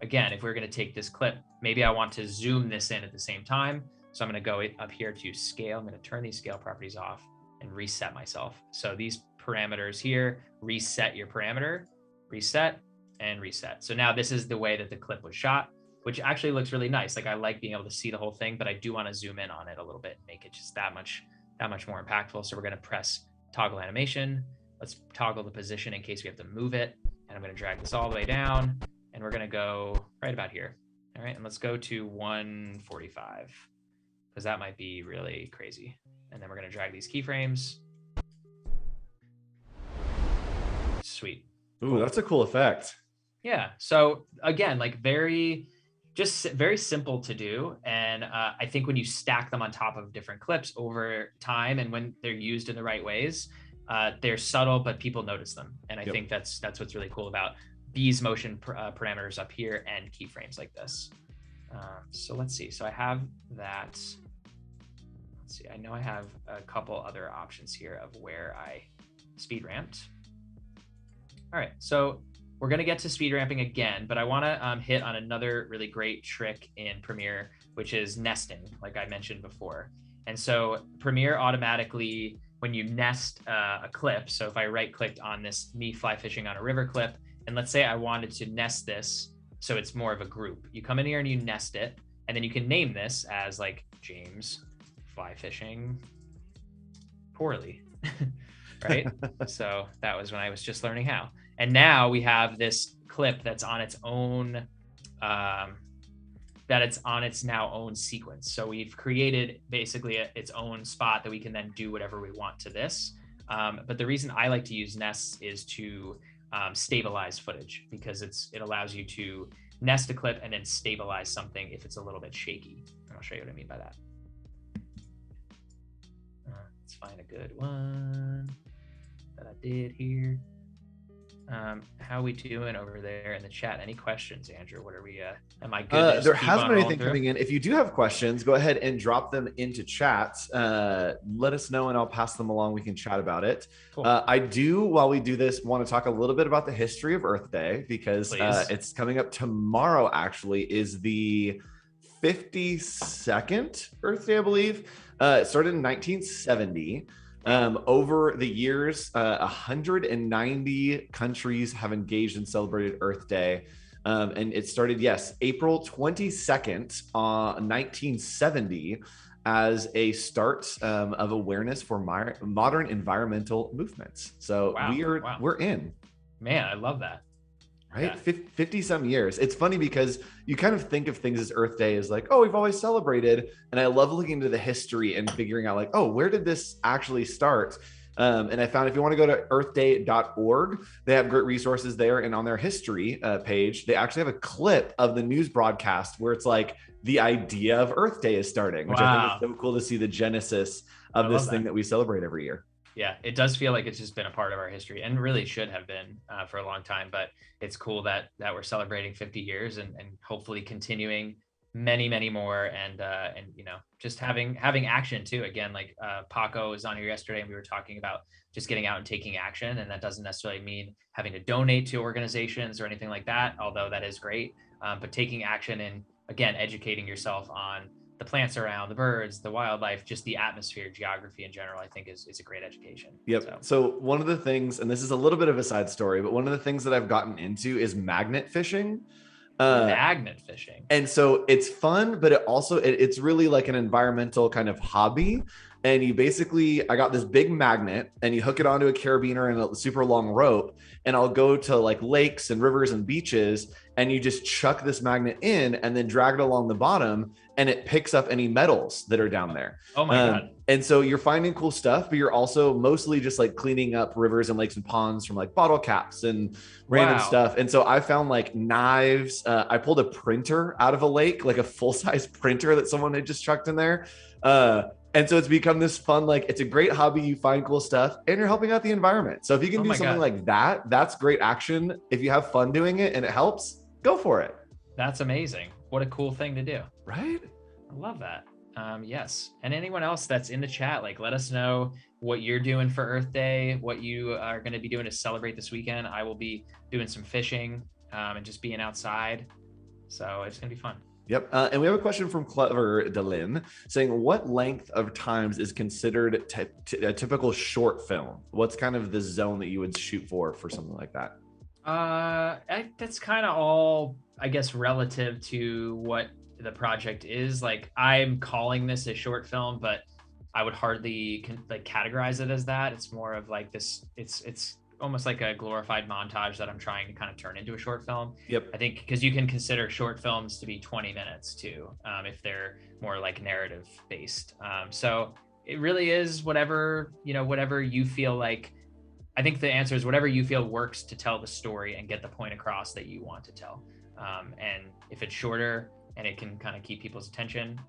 Speaker 1: again, if we're going to take this clip, maybe I want to zoom this in at the same time. So I'm going to go up here to scale. I'm going to turn these scale properties off and reset myself. So these parameters here, reset your parameter, reset and reset. So now this is the way that the clip was shot, which actually looks really nice. Like I like being able to see the whole thing, but I do want to zoom in on it a little bit and make it just that much more impactful. So we're going to press toggle animation. Let's toggle the position in case we have to move it. And I'm going to drag this all the way down, and we're going to go right about here. All right. And let's go to 145, because that might be really crazy. And then we're going to drag these keyframes. Sweet.
Speaker 2: Ooh, that's a cool effect.
Speaker 1: Yeah. So again, like very simple to do. And I think when you stack them on top of different clips over time, and when they're used in the right ways, they're subtle, but people notice them. And I think that's what's really cool about these motion parameters up here and keyframes like this. So let's see. So I have that. Let's see. I know I have a couple other options here of where I speed ramped. All right. So we're going to get to speed ramping again, but I want to hit on another really great trick in Premiere, which is nesting, like I mentioned before. And so Premiere automatically, when you nest a clip, so if I right-clicked on this me fly fishing on a river clip, and let's say I wanted to nest this so it's more of a group, you come in here and you nest it, and then you can name this as like James fly fishing poorly, right? So that was when I was just learning how. And now we have this clip that's on its own, now own sequence. So we've created basically its own spot that we can then do whatever we want to this. But the reason I like to use nests is to stabilize footage, because it allows you to nest a clip and then stabilize something if it's a little bit shaky. And I'll show you what I mean by that. Let's find a good one that I did here. How we doing over there in the chat? Any questions, Andrew? What are we, am I good?
Speaker 2: There hasn't been anything coming in. If you do have questions, go ahead and drop them into chat. Let us know and I'll pass them along. We can chat about it. Cool. I do, while we do this, want to talk a little bit about the history of Earth Day, because it's coming up tomorrow, actually, is the 52nd Earth Day, I believe. It started in 1970. Over the years, 190 countries have engaged and celebrated Earth Day. And it started, April 22nd, 1970, as a start of awareness for modern environmental movements. So we're in.
Speaker 1: Man, I love that.
Speaker 2: Right? Yeah. 50 some years. It's funny because you kind of think of things as Earth Day as like, oh, we've always celebrated. And I love looking into the history and figuring out like, oh, where did this actually start? And I found if you want to go to earthday.org, they have great resources there. And on their history page, they actually have a clip of the news broadcast where it's like the idea of Earth Day is starting, which I think is so cool to see the genesis of this thing that we celebrate every year.
Speaker 1: Yeah, it does feel like it's just been a part of our history, and really should have been for a long time. But it's cool that we're celebrating 50 years and hopefully continuing many more, and just having action too. Again, like Paco was on here yesterday, and we were talking about just getting out and taking action, and that doesn't necessarily mean having to donate to organizations or anything like that, although that is great. But taking action and again educating yourself on the plants around, the birds, the wildlife, just the atmosphere, geography in general, I think is a great education.
Speaker 2: Yep. So one of the things, and this is a little bit of a side story, but one of the things that I've gotten into is magnet fishing.
Speaker 1: Magnet fishing.
Speaker 2: And so it's fun, but it's really like an environmental kind of hobby. And I got this big magnet and you hook it onto a carabiner and a super long rope. And I'll go to like lakes and rivers and beaches, and you just chuck this magnet in and then drag it along the bottom. and it picks up any metals that are down there.
Speaker 1: Oh my God.
Speaker 2: And so you're finding cool stuff, but you're also mostly just like cleaning up rivers and lakes and ponds from like bottle caps and random stuff. And so I found like knives. I pulled a printer out of a lake, like a full-size printer that someone had just chucked in there. And so it's become this fun, like it's a great hobby. You find cool stuff and you're helping out the environment. So if you can do something like that, that's great action. If you have fun doing it and it helps, go for it.
Speaker 1: That's amazing. What a cool thing to do.
Speaker 2: Right?
Speaker 1: I love that. Yes. And anyone else that's in the chat, like, let us know what you're doing for Earth Day, what you are going to be doing to celebrate this weekend. I will be doing some fishing and just being outside. So it's going to be fun.
Speaker 2: Yep. And we have a question from Clever Delin saying, what length of times is considered a typical short film? What's kind of the zone that you would shoot for something like that?
Speaker 1: That's kind of all, I guess, relative to what the project is. Like, I'm calling this a short film, but I would hardly like categorize it as that. It's more of like this, it's almost like a glorified montage that I'm trying to kind of turn into a short film.
Speaker 2: Yep.
Speaker 1: I think because you can consider short films to be 20 minutes too, if they're more like narrative based. So it really is whatever you feel like. I think the answer is whatever you feel works to tell the story and get the point across that you want to tell. And if it's shorter and it can kind of keep people's attention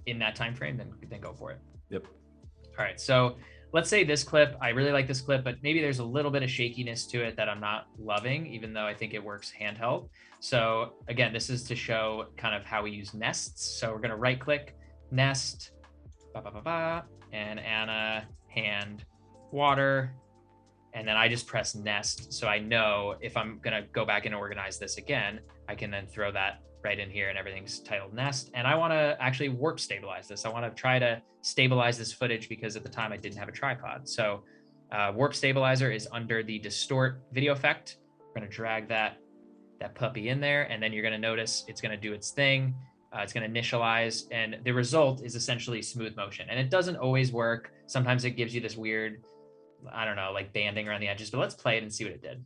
Speaker 1: in that time frame, then go for it.
Speaker 2: Yep.
Speaker 1: All right. So let's say this clip, I really like this clip, but maybe there's a little bit of shakiness to it that I'm not loving, even though I think it works handheld. So again, this is to show kind of how we use nests. So we're going to right click, nest, and Anna, hand, water. And then I just press nest. So I know if I'm going to go back and organize this again, I can then throw that right in here and everything's titled nest. And I want to actually warp stabilize this. I want to try to stabilize this footage because at the time I didn't have a tripod. So warp stabilizer is under the distort video effect. We're going to drag that puppy in there. And then you're going to notice it's going to do its thing. It's going to initialize. And the result is essentially smooth motion. And it doesn't always work. Sometimes it gives you this weird, I don't know, like banding around the edges, but let's play it and see what it did.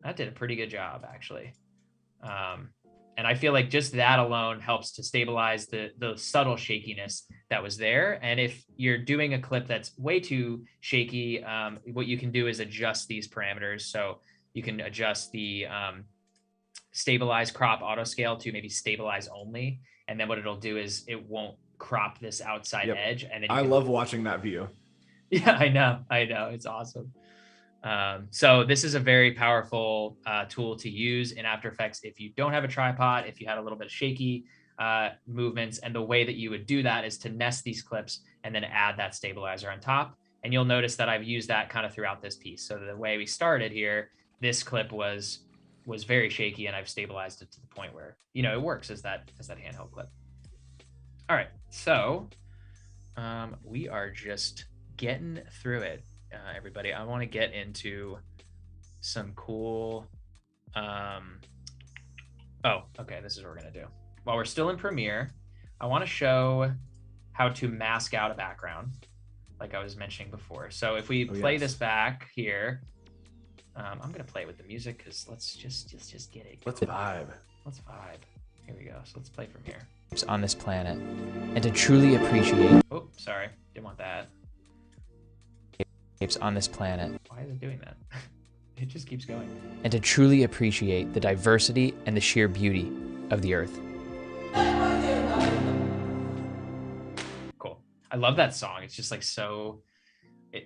Speaker 1: That did a pretty good job, actually. And I feel like just that alone helps to stabilize the subtle shakiness that was there. And if you're doing a clip that's way too shaky, what you can do is adjust these parameters. So you can adjust the stabilize, crop, auto scale to maybe stabilize only. And then what it'll do is it won't crop this outside edge. And then
Speaker 2: I love watching that view.
Speaker 1: Yeah, I know. It's awesome. So this is a very powerful tool to use in After Effects if you don't have a tripod, if you had a little bit of shaky movements. And the way that you would do that is to nest these clips and then add that stabilizer on top. And you'll notice that I've used that kind of throughout this piece. So the way we started here, this clip was very shaky and I've stabilized it to the point where, it works as that handheld clip. All right, so we are just getting through it, everybody. I want to get into some cool okay, this is what we're gonna do. While we're still in Premiere, I want to show how to mask out a background like I was mentioning before. So if we play this back here, I'm gonna play with the music because let's just get it.
Speaker 2: Let's vibe.
Speaker 1: Here we go. So let's play from here.
Speaker 4: On this planet, and to truly appreciate
Speaker 1: sorry, didn't want that.
Speaker 4: On this planet.
Speaker 1: Why is it doing that? It just keeps going.
Speaker 4: And to truly appreciate the diversity and the sheer beauty of the Earth.
Speaker 1: Cool. I love that song. It's just like so.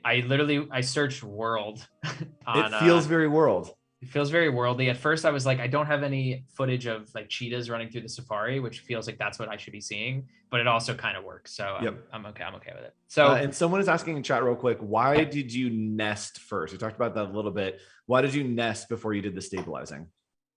Speaker 1: I searched world.
Speaker 2: It feels very world.
Speaker 1: It feels very worldly. At first, I was like, I don't have any footage of like cheetahs running through the safari, which feels like that's what I should be seeing. But it also kind of works. So I'm okay. I'm okay with it. So
Speaker 2: and someone is asking in chat real quick, why did you nest first? We talked about that a little bit. Why did you nest before you did the stabilizing?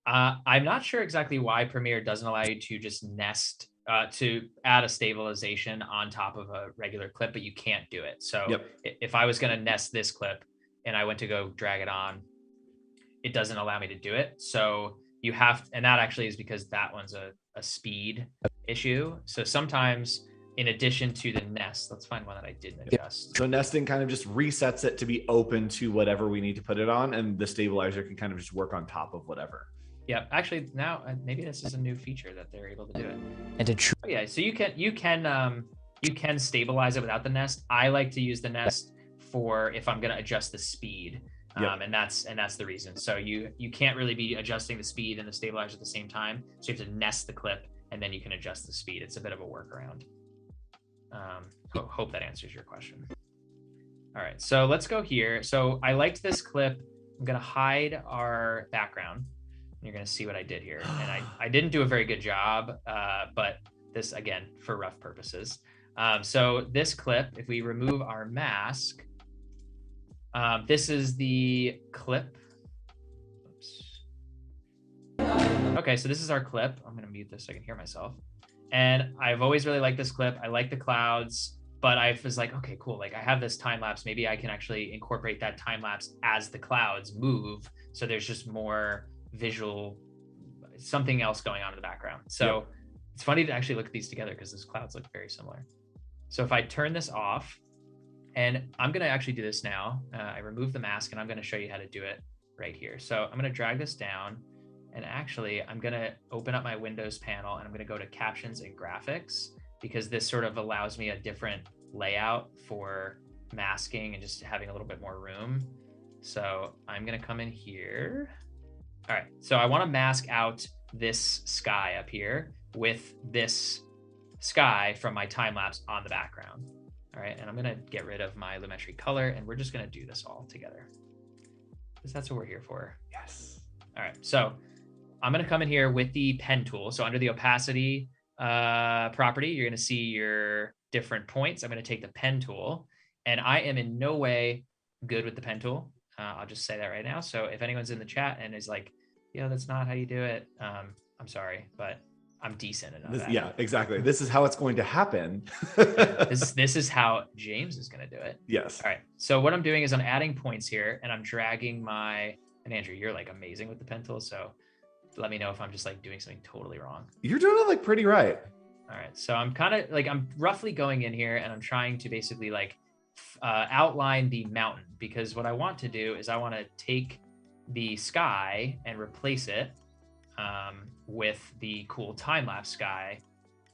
Speaker 1: I'm not sure exactly why Premiere doesn't allow you to just nest to add a stabilization on top of a regular clip, but you can't do it. So if I was going to nest this clip and I went to go drag it on, it doesn't allow me to do it. So you have, and that actually is because that one's a speed issue. So sometimes in addition to the nest, let's find one that I didn't adjust.
Speaker 2: So nesting kind of just resets it to be open to whatever we need to put it on. And the stabilizer can kind of just work on top of whatever.
Speaker 1: Yep. Actually, now maybe this is a new feature that they're able to do it.
Speaker 4: And to
Speaker 1: Oh, yeah. So you can stabilize it without the nest. I like to use the nest for if I'm going to adjust the speed.
Speaker 2: Yep.
Speaker 1: And that's the reason. So you can't really be adjusting the speed and the stabilizer at the same time. So you have to nest the clip and then you can adjust the speed. It's a bit of a workaround. Hope that answers your question. All right, so let's go here. So I liked this clip. I'm gonna hide our background. You're gonna see what I did here. And I didn't do a very good job, but this, again, for rough purposes. So this clip, if we remove our mask, this is the clip. Oops. Okay, so this is our clip. I'm gonna mute this so I can hear myself. And I've always really liked this clip. I like the clouds, but I was like, okay, cool. Like I have this time lapse. Maybe I can actually incorporate that time lapse as the clouds move. So there's just more visual, something else going on in the background. So It's funny to actually look at these together because those clouds look very similar. So if I turn this off, and I'm gonna actually do this now. I remove the mask and I'm gonna show you how to do it right here. So I'm gonna drag this down, and actually I'm gonna open up my Windows panel and I'm gonna go to Captions and Graphics, because this sort of allows me a different layout for masking and just having a little bit more room. So I'm gonna come in here. All right, so I wanna mask out this sky up here with this sky from my time lapse on the background. All right, and I'm gonna get rid of my Lumetri color, and we're just gonna do this all together, because that's what we're here for.
Speaker 2: Yes.
Speaker 1: All right, so I'm gonna come in here with the pen tool. So under the opacity property, you're gonna see your different points. I'm gonna take the pen tool, and I am in no way good with the pen tool. I'll just say that right now. So if anyone's in the chat and is like, yo, that's not how you do it, I'm sorry, but I'm decent enough.
Speaker 2: Yeah, exactly. This is how it's going to happen.
Speaker 1: This is how James is going to do it.
Speaker 2: Yes.
Speaker 1: All right. So what I'm doing is I'm adding points here, and I'm dragging my, and Andrew, you're like amazing with the pen tool. So let me know if I'm just like doing something totally wrong.
Speaker 2: You're doing it like pretty right.
Speaker 1: All right. So I'm kind of like, I'm roughly going in here and I'm trying to basically like outline the mountain, because what I want to do is I want to take the sky and replace it with the cool time-lapse sky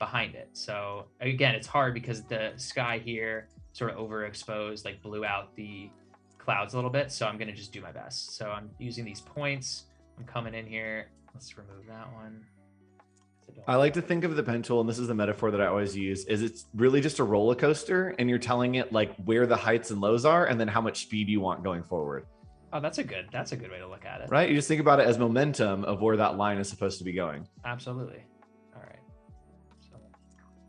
Speaker 1: behind it. So again, it's hard because the sky here sort of overexposed, like blew out the clouds a little bit. So I'm going to just do my best. So I'm using these points. I'm coming in here. Let's remove that one.
Speaker 2: I like to think of the pen tool, and this is the metaphor that I always use, is it's really just a roller coaster, and you're telling it like where the heights and lows are and then how much speed you want going forward.
Speaker 1: Oh, that's a good way to look at it.
Speaker 2: Right? You just think about it as momentum of where that line is supposed to be going.
Speaker 1: Absolutely. All right. So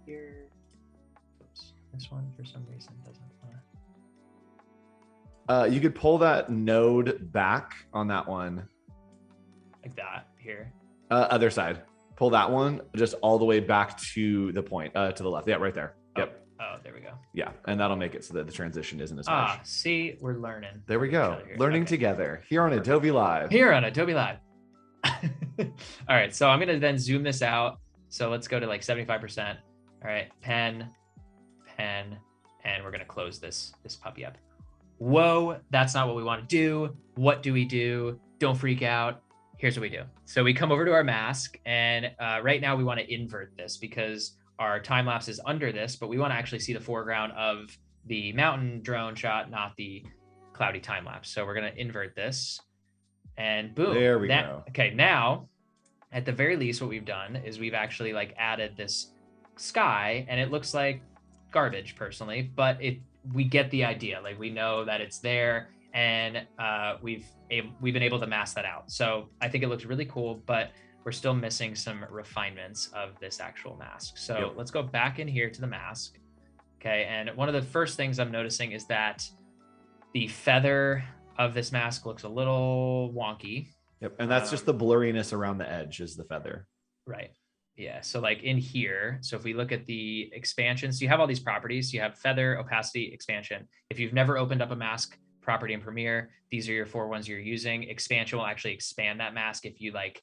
Speaker 1: here, oops, this one for some reason doesn't want to.
Speaker 2: You could pull that node back on that one.
Speaker 1: Like that here.
Speaker 2: Other side. Pull that one just all the way back to the point, to the left. Yeah, right there. Yep.
Speaker 1: Oh, there we go.
Speaker 2: Yeah, and that'll make it so that the transition isn't as harsh.
Speaker 1: See, we're learning.
Speaker 2: There we go. Learning together here on Adobe Live.
Speaker 1: Here on Adobe Live. All right, so I'm gonna then zoom this out. So let's go to like 75%. All right, pen, and we're gonna close this puppy up. Whoa, that's not what we want to do. What do we do? Don't freak out. Here's what we do. So we come over to our mask, and right now we want to invert this because our time lapse is under this, but we want to actually see the foreground of the mountain drone shot, not the cloudy time lapse. So we're going to invert this, and boom.
Speaker 2: There we go.
Speaker 1: Okay, now at the very least, what we've done is we've actually like added this sky, and it looks like garbage personally, but we get the idea. Like we know that it's there, and we've been able to mask that out. So I think it looks really cool, but we're still missing some refinements of this actual mask. So let's go back in here to the mask. Okay, and one of the first things I'm noticing is that the feather of this mask looks a little wonky.
Speaker 2: Yep, and that's just the blurriness around the edge is the feather.
Speaker 1: Right. Yeah, so like in here, so if we look at the expansions, you have all these properties. You have feather, opacity, expansion. If you've never opened up a mask property in Premiere, these are your 4 ones you're using. Expansion will actually expand that mask if you like.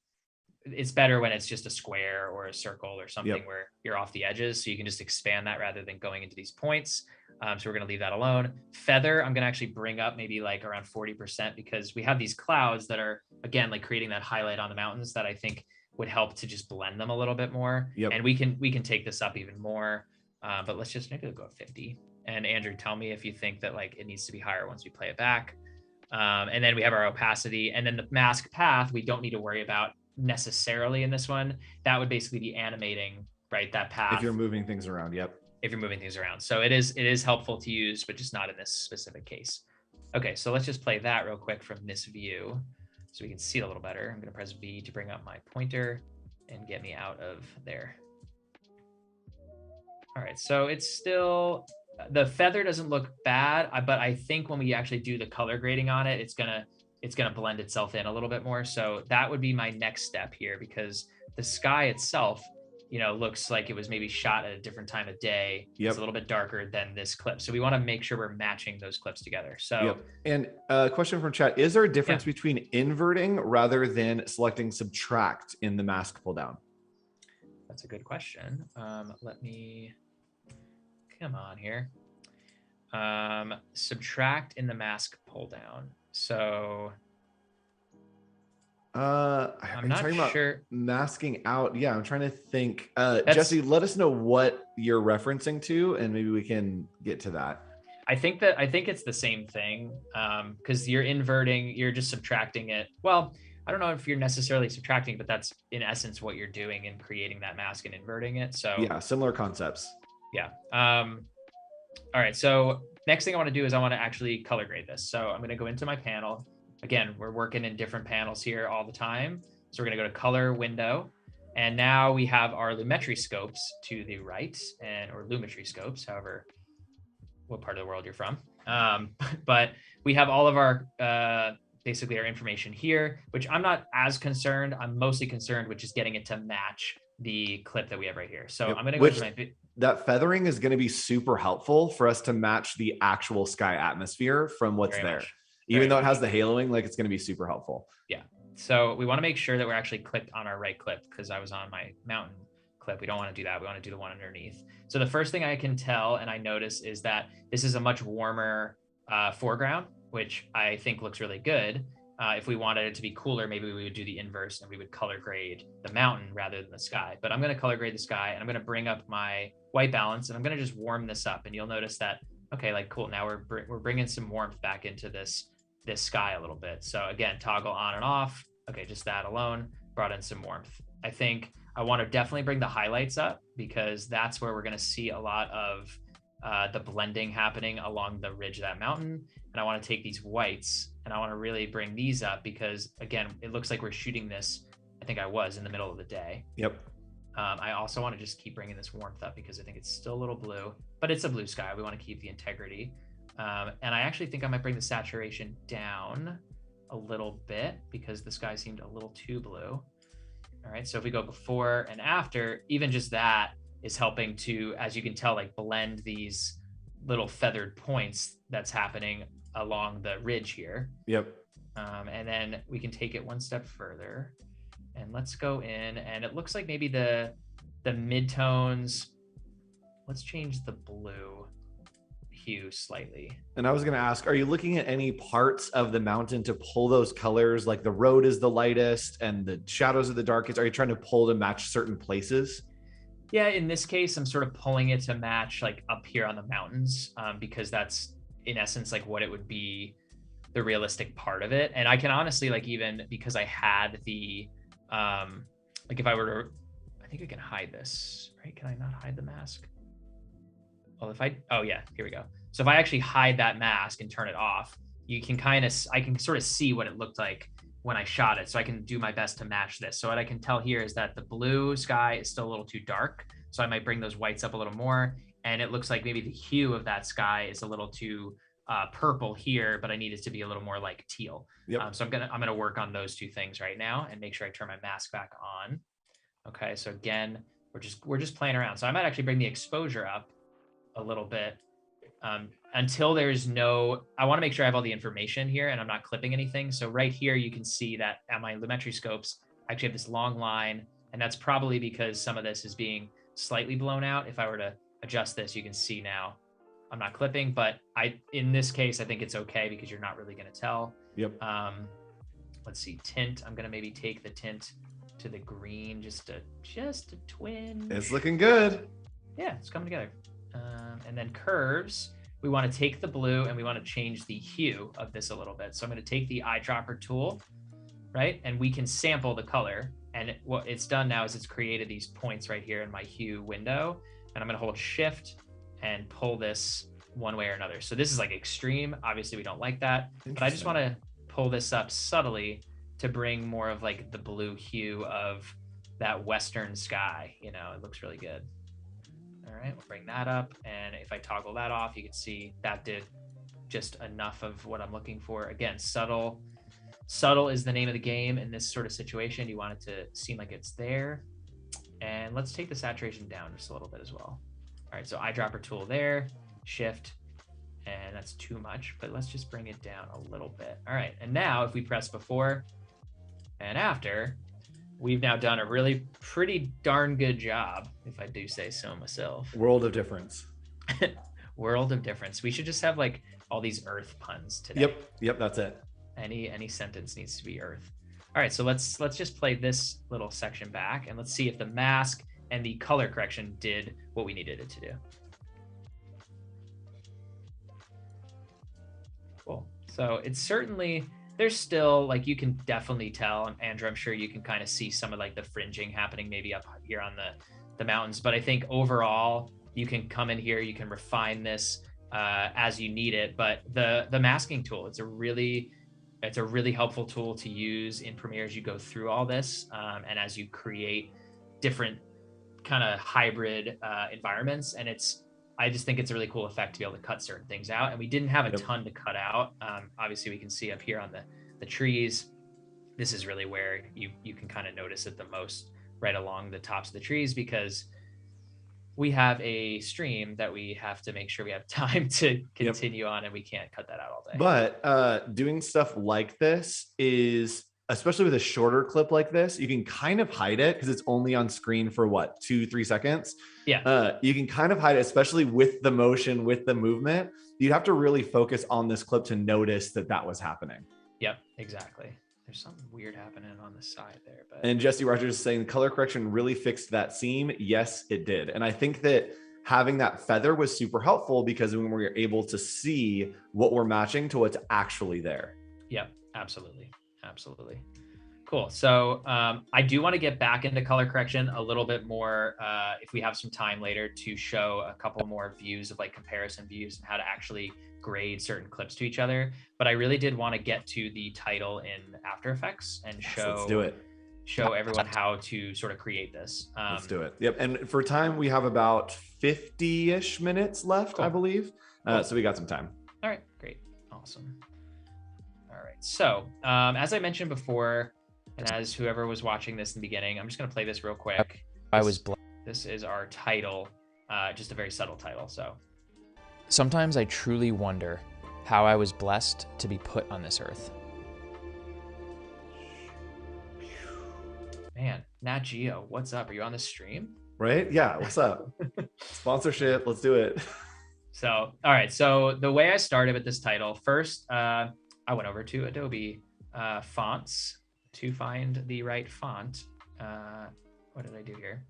Speaker 1: It's better when it's just a square or a circle or something where you're off the edges, so you can just expand that rather than going into these points. So we're going to leave that alone. Feather, I'm going to actually bring up maybe like around 40% because we have these clouds that are, again, like creating that highlight on the mountains that I think would help to just blend them a little bit more.
Speaker 2: Yep.
Speaker 1: And we can take this up even more, but let's just maybe go 50. And Andrew, tell me if you think that like it needs to be higher once we play it back. And then we have our opacity, and then the mask path, we don't need to worry about necessarily in this one. That would basically be animating, right? That path.
Speaker 2: If you're moving things around. Yep.
Speaker 1: If you're moving things around. So it is helpful to use, but just not in this specific case. Okay, so let's just play that real quick from this view so we can see it a little better. I'm going to press V to bring up my pointer and get me out of there. All right, so it's still, the feather doesn't look bad, but I think when we actually do the color grading on it, it's gonna blend itself in a little bit more. So that would be my next step here, because the sky itself, you know, looks like it was maybe shot at a different time of day.
Speaker 2: Yep.
Speaker 1: It's a little bit darker than this clip. So we want to make sure we're matching those clips together. So,
Speaker 2: yep. And a question from chat, is there a difference between inverting rather than selecting subtract in the mask pull down?
Speaker 1: That's a good question. Let me, come on here. Subtract in the mask pull down. So I'm not sure.
Speaker 2: Masking out. Yeah, I'm trying to think. Jesse, let us know what you're referencing to, and maybe we can get to that.
Speaker 1: I think it's the same thing, because you're inverting, you're just subtracting it. Well, I don't know if you're necessarily subtracting, but that's in essence what you're doing in creating that mask and inverting it. So
Speaker 2: yeah, similar concepts.
Speaker 1: Yeah. All right. So next thing I want to do is I want to actually color grade this. So I'm going to go into my panel. Again, we're working in different panels here all the time. So we're going to go to color window. And now we have our lumetri scopes to the right, or lumetri scopes, however, what part of the world you're from. But we have all of our, basically our information here, which I'm not as concerned. I'm mostly concerned with just getting it to match the clip that we have right here. So I'm going to go to my...
Speaker 2: That feathering is going to be super helpful for us to match the actual sky atmosphere from what's there. Even though it has the haloing, like it's going to be super helpful.
Speaker 1: Yeah. So we want to make sure that we're actually clicked on our right clip, because I was on my mountain clip. We don't want to do that. We want to do the one underneath. So the first thing I can tell and I notice is that this is a much warmer foreground, which I think looks really good. If we wanted it to be cooler, maybe we would do the inverse and we would color grade the mountain rather than the sky. But I'm going to color grade the sky, and I'm going to bring up my white balance, and I'm going to just warm this up. And you'll notice that, okay, like cool. Now we're bringing some warmth back into this sky a little bit. So again, toggle on and off. Okay, just that alone brought in some warmth. I think I want to definitely bring the highlights up, because that's where we're going to see a lot of the blending happening along the ridge of that mountain. And I want to take these whites and I want to really bring these up, because again, it looks like we're shooting this, I think I was in the middle of the day.
Speaker 2: Yep.
Speaker 1: I also want to just keep bringing this warmth up, because I think it's still a little blue, but it's a blue sky. We want to keep the integrity. And I actually think I might bring the saturation down a little bit, because the sky seemed a little too blue. All right, so if we go before and after, even just that is helping to, as you can tell, like blend these little feathered points that's happening along the ridge here.
Speaker 2: Yep.
Speaker 1: And then we can take it one step further, and let's go in, and it looks like maybe the midtones, let's change the blue hue slightly.
Speaker 2: And I was going to ask, are you looking at any parts of the mountain to pull those colors? Like the road is the lightest and the shadows are the darkest. Are you trying to pull to match certain places?
Speaker 1: Yeah, in this case, I'm sort of pulling it to match like up here on the mountains, because that's in essence like what it would be, the realistic part of it. And I can honestly, like, even because I had the, like if I were to, I think I can hide this, right? Can I not hide the mask? Well, oh yeah, here we go. So if I actually hide that mask and turn it off, you can I can sort of see what it looked like when I shot it. So I can do my best to match this. So what I can tell here is that the blue sky is still a little too dark. So I might bring those whites up a little more. And it looks like maybe the hue of that sky is a little too purple here, but I need it to be a little more like teal.
Speaker 2: Yep.
Speaker 1: So I'm gonna work on those two things right now and make sure I turn my mask back on. Okay, so again, we're just playing around. So I might actually bring the exposure up a little bit until there's no, I want to make sure I have all the information here and I'm not clipping anything. So right here, you can see that at my lumetri scopes, I actually have this long line, and that's probably because some of this is being slightly blown out. If I were to adjust this, you can see now I'm not clipping, but in this case, I think it's okay because you're not really going to tell.
Speaker 2: Yep.
Speaker 1: Let's see, tint. I'm going to maybe take the tint to the green, just a twinge.
Speaker 2: It's looking good.
Speaker 1: Yeah, it's coming together. And then curves, we want to take the blue and we want to change the hue of this a little bit. So I'm going to take the eyedropper tool, right? And we can sample the color. And what it's done now is it's created these points right here in my hue window. And I'm going to hold shift and pull this one way or another. So this is like extreme. Obviously we don't like that, but I just want to pull this up subtly to bring more of like the blue hue of that western sky. You know, it looks really good. All right, we'll bring that up. And if I toggle that off, you can see that did just enough of what I'm looking for. Again, subtle. Subtle is the name of the game in this sort of situation. You want it to seem like it's there. And let's take the saturation down just a little bit as well. All right, so eyedropper tool there, shift, and that's too much, but let's just bring it down a little bit. All right, and now if we press before and after, we've now done a really pretty darn good job, if I do say so myself.
Speaker 2: World of difference.
Speaker 1: World of difference. We should just have like all these earth puns today.
Speaker 2: Yep, that's it.
Speaker 1: Any sentence needs to be earth. All right, so let's just play this little section back and let's see if the mask and the color correction did what we needed it to do. Cool. So it's certainly, there's still like, you can definitely tell, Andrew, I'm sure you can kind of see some of like the fringing happening maybe up here on the mountains, but I think overall you can come in here, you can refine this as you need it. But the masking tool, it's a really helpful tool to use in Premiere as you go through all this and as you create different kind of hybrid environments. And I just think it's a really cool effect to be able to cut certain things out. And we didn't have a ton to cut out. Obviously we can see up here on the trees, this is really where you can kind of notice it the most, right along the tops of the trees, because we have a stream that we have to make sure we have time to continue on, and we can't cut that out all day.
Speaker 2: But doing stuff like this is, especially with a shorter clip like this, you can kind of hide it because it's only on screen for what, 2-3 seconds.
Speaker 1: Yeah.
Speaker 2: You can kind of hide it, especially with the motion, with the movement. You'd have to really focus on this clip to notice that was happening.
Speaker 1: Yep, exactly. There's something weird happening on the side there. But
Speaker 2: And Jesse Rogers is saying the color correction really fixed that seam. Yes, it did. And I think that having that feather was super helpful because when we're able to see what we're matching to what's actually there.
Speaker 1: Yep, absolutely. Absolutely. Cool. So I do want to get back into color correction a little bit more if we have some time later to show a couple more views of like comparison views and how to actually grade certain clips to each other. But I really did want to get to the title in After Effects and
Speaker 2: Let's do it.
Speaker 1: Show everyone how to sort of create this.
Speaker 2: Let's do it. Yep. And for time, we have about 50-ish minutes left, cool. I believe. So we got some time.
Speaker 1: All right, great. Awesome. All right. So as I mentioned before, and as whoever was watching this in the beginning, I'm just going to play this real quick. This is our title, just a very subtle title. So
Speaker 4: sometimes I truly wonder how I was blessed to be put on this earth.
Speaker 1: Man, Nat Geo, what's up? Are you on the stream?
Speaker 2: Right? Yeah. What's up? Sponsorship. Let's do it.
Speaker 1: So, all right. So the way I started with this title, first, I went over to Adobe Fonts to find the right font. What did I do here?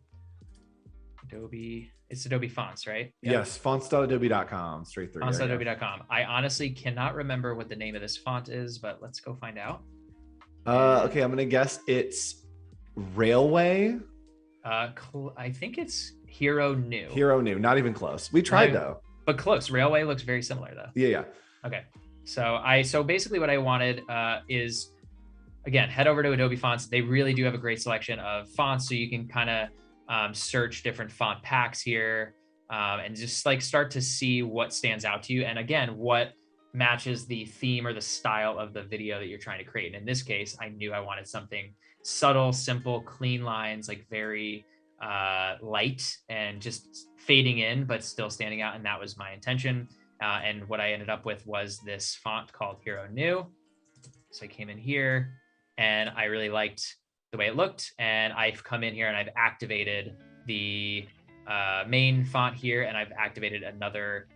Speaker 1: It's Adobe Fonts, right?
Speaker 2: Yep. Yes, fonts.adobe.com, straight through.
Speaker 1: Fonts.adobe.com. I honestly cannot remember what the name of this font is, but let's go find out.
Speaker 2: Okay, I'm gonna guess it's Railway.
Speaker 1: I think it's Hero New.
Speaker 2: Hero New, not even close. We tried though.
Speaker 1: But close. Railway looks very similar though.
Speaker 2: Yeah.
Speaker 1: Okay. So basically what I wanted is, again, head over to Adobe Fonts. They really do have a great selection of fonts, so you can kind of search different font packs here and just like start to see what stands out to you. And again, what matches the theme or the style of the video that you're trying to create. And in this case, I knew I wanted something subtle, simple, clean lines, like very light and just fading in, but still standing out. And that was my intention. And what I ended up with was this font called Hero New. So I came in here and I really liked the way it looked. And I've come in here and I've activated the main font here, and I've activated another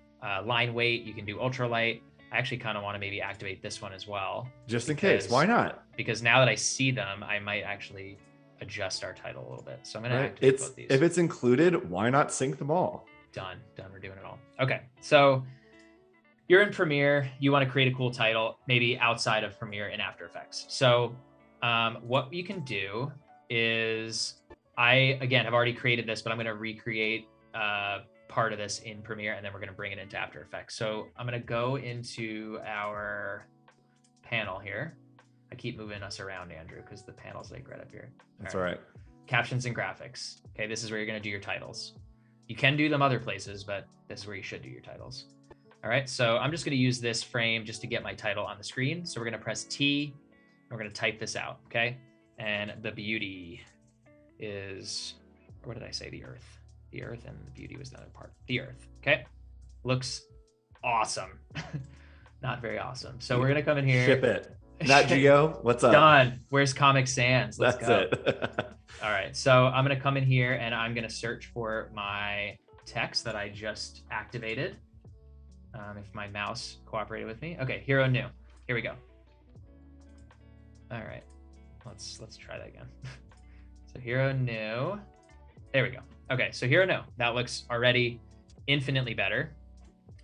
Speaker 1: line weight, you can do ultralight. I actually kind of want to maybe activate this one as well.
Speaker 2: Just in case, why not?
Speaker 1: Because now that I see them, I might actually adjust our title a little bit. So I'm going to activate both these.
Speaker 2: If it's included, why not sync them all?
Speaker 1: Done. We're doing it all. Okay. So you're in Premiere. You want to create a cool title, maybe outside of Premiere in After Effects. So what you can do is, I, again, have already created this, but I'm going to recreate part of this in Premiere, and then we're going to bring it into After Effects. So I'm going to go into our panel here. I keep moving us around, Andrew, because the panel's like right up here.
Speaker 2: That's all right.
Speaker 1: Captions and graphics. Okay, this is where you're going to do your titles. You can do them other places, but this is where you should do your titles. All right, so I'm just going to use this frame just to get my title on the screen. So we're going to press T, and we're going to type this out, okay? And the beauty is, or what did I say? The earth. The earth, and the beauty was the other part. The earth, okay? Looks awesome. Not very awesome. So we're gonna come in here.
Speaker 2: Ship it. Nat Geo, what's up?
Speaker 1: Done. Where's Comic Sans? Let's go.
Speaker 2: That's it.
Speaker 1: All right, so I'm gonna come in here and I'm gonna search for my text that I just activated. If my mouse cooperated with me. Okay, hero new. Here we go. All right, let's try that again. So hero new. There we go. Okay, so hero new. That looks already infinitely better.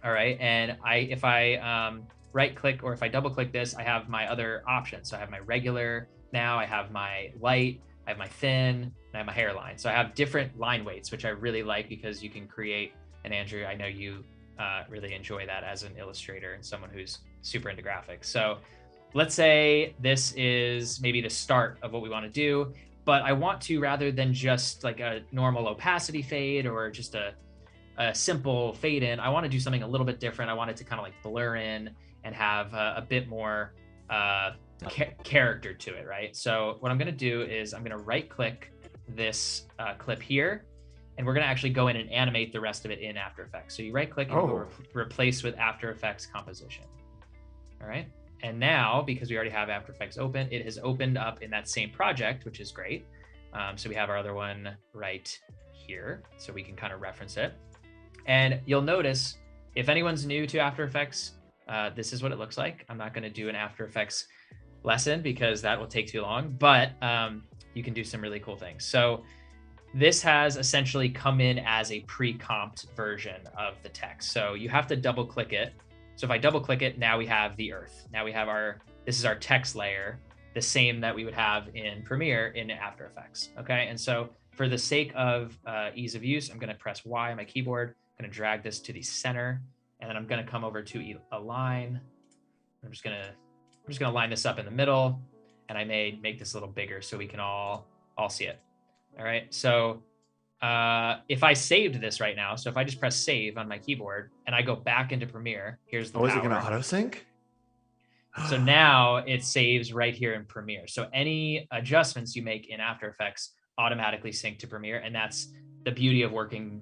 Speaker 1: All right, and if I right click, or if I double click this, I have my other options. So I have my regular now, I have my light, I have my thin, and I have my hairline. So I have different line weights, which I really like because you can create, and Andrew, I know you really enjoy that as an illustrator and someone who's super into graphics. So let's say this is maybe the start of what we want to do, but I want to, rather than just like a normal opacity fade or just a simple fade in, I want to do something a little bit different. I want it to kind of like blur in and have a bit more character to it, right? So what I'm going to do is I'm going to right click this clip here, and we're going to actually go in and animate the rest of it in After Effects. So you right click and go replace with After Effects composition. All right. And now, because we already have After Effects open, it has opened up in that same project, which is great. So we have our other one right here, so we can kind of reference it. And you'll notice, if anyone's new to After Effects, this is what it looks like. I'm not going to do an After Effects lesson because that will take too long, but you can do some really cool things. So this has essentially come in as a pre-comped version of the text. So you have to double click it. So if I double click it, now we have the earth. Now we have this is our text layer, the same that we would have in Premiere in After Effects, okay? And so for the sake of ease of use, I'm gonna press Y on my keyboard, I'm gonna drag this to the center, and then I'm gonna come over to align. I'm just gonna line this up in the middle, and I may make this a little bigger so we can all see it. All right, so if I saved this right now, so if I just press save on my keyboard and I go back into Premiere, here's the power.
Speaker 2: Is it gonna auto sync?
Speaker 1: So now it saves right here in Premiere. So any adjustments you make in After Effects automatically sync to Premiere, and that's the beauty of working,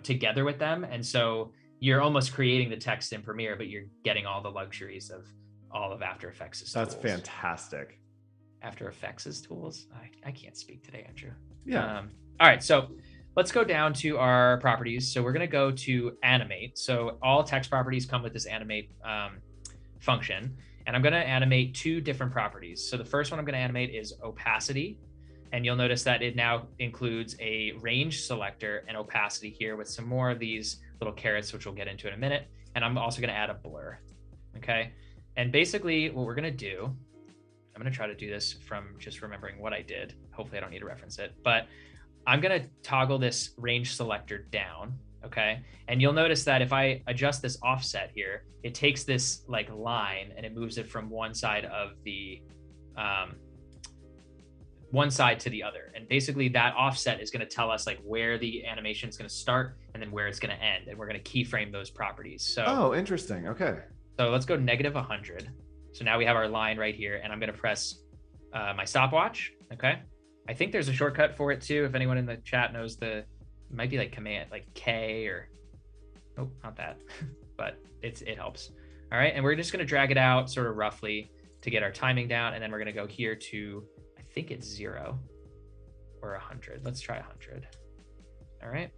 Speaker 1: together with them. And so you're almost creating the text in Premiere, but you're getting all the luxuries of all of After Effects'
Speaker 2: That's
Speaker 1: tools.
Speaker 2: Fantastic.
Speaker 1: After Effects' tools? I can't speak today, Andrew.
Speaker 2: Yeah.
Speaker 1: All right, so let's go down to our properties. So we're going to go to animate. So all text properties come with this animate function, and I'm going to animate two different properties. So the first one I'm going to animate is opacity, and you'll notice that it now includes a range selector and opacity here with some more of these little carrots, which we'll get into in a minute. And I'm also going to add a blur. Okay. And basically what we're going to do, I'm going to try to do this from just remembering what I did. Hopefully I don't need to reference it, but I'm going to toggle this range selector down. Okay. And you'll notice that if I adjust this offset here, it takes this like line and it moves it from one side of the, one side to the other. And basically that offset is going to tell us like where the animation is going to start and then where it's going to end. And we're going to keyframe those properties. So,
Speaker 2: oh, interesting. Okay.
Speaker 1: So let's go -100. So now we have our line right here, and I'm going to press my stopwatch. Okay. I think there's a shortcut for it too. If anyone in the chat knows it might be like command, like K or, oh, not that, but it helps. All right. And we're just going to drag it out sort of roughly to get our timing down. And then we're going to go here to, I think it's 0 or 100. Let's try 100. All right.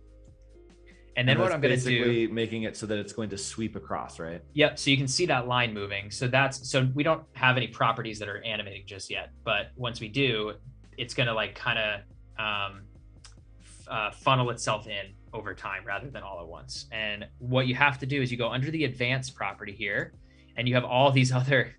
Speaker 1: And then what I'm going to do,
Speaker 2: basically making it so that it's going to sweep across, right?
Speaker 1: yep. So you can see that line moving. So so we don't have any properties that are animating just yet, but once we do, it's going to like kind of funnel itself in over time rather than all at once. And what you have to do is you go under the advanced property here, and you have all these other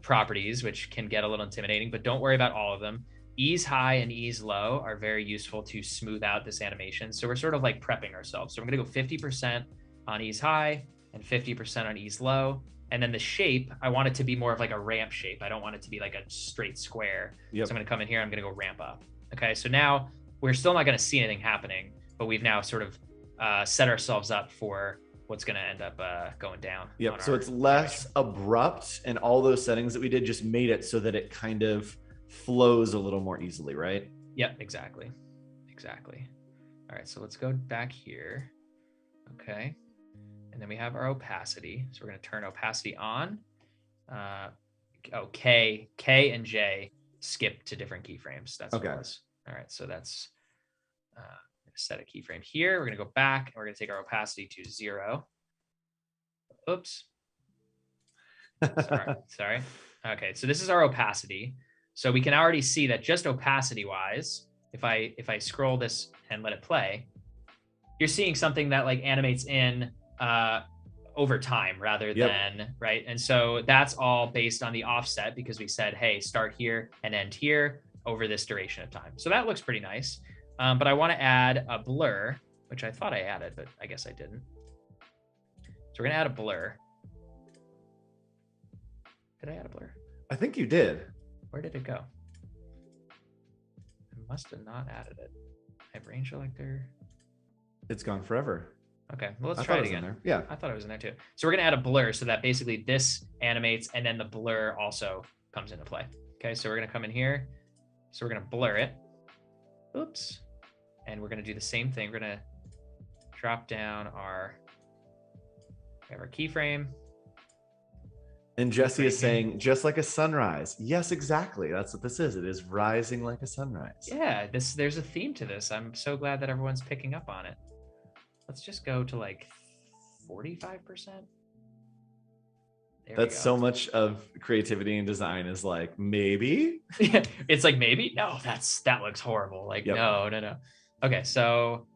Speaker 1: properties, which can get a little intimidating, but don't worry about all of them. Ease high and ease low are very useful to smooth out this animation. So we're sort of like prepping ourselves. So I'm going to go 50% on ease high and 50% on ease low. And then the shape, I want it to be more of like a ramp shape. I don't want it to be like a straight square.
Speaker 2: Yep.
Speaker 1: So I'm going to come in here. I'm going to go ramp up. Okay. So now we're still not going to see anything happening, but we've now sort of set ourselves up for what's going to end up going down.
Speaker 2: Yep. So it's less abrupt, and all those settings that we did just made it so that it kind of flows a little more easily, right?
Speaker 1: Yep, exactly. All right, so let's go back here. Okay, and then we have our opacity. So we're going to turn opacity on. K and J skip to different keyframes. That's okay. What it was. All right, so that's set a keyframe here. We're going to go back, and we're going to take our opacity to 0. Oops. Sorry. Okay, so this is our opacity. So we can already see that just opacity wise, if I scroll this and let it play, you're seeing something that like animates in over time rather than, right? And so that's all based on the offset, because we said, hey, start here and end here over this duration of time. So that looks pretty nice. But I want to add a blur, which I thought I added, but I guess I didn't. So we're going to add a blur. Did I add a blur?
Speaker 2: I think you did.
Speaker 1: Where did it go? I must have not added it. I have range selector.
Speaker 2: It's gone forever.
Speaker 1: Okay, well, let's try it again.
Speaker 2: Yeah.
Speaker 1: I thought it was in there too. So we're going to add a blur so that basically this animates and then the blur also comes into play. Okay, so we're going to come in here. So we're going to blur it. Oops. And we're going to do the same thing. We're going to drop down we have our keyframe.
Speaker 2: And Jesse is saying, just like a sunrise. Yes, exactly. That's what this is. It is rising like a sunrise.
Speaker 1: Yeah, there's a theme to this. I'm so glad that everyone's picking up on it. Let's just go to like 45%.
Speaker 2: That's so much of creativity and design is like, maybe.
Speaker 1: It's like, maybe? No, that looks horrible. Like, no. Okay, so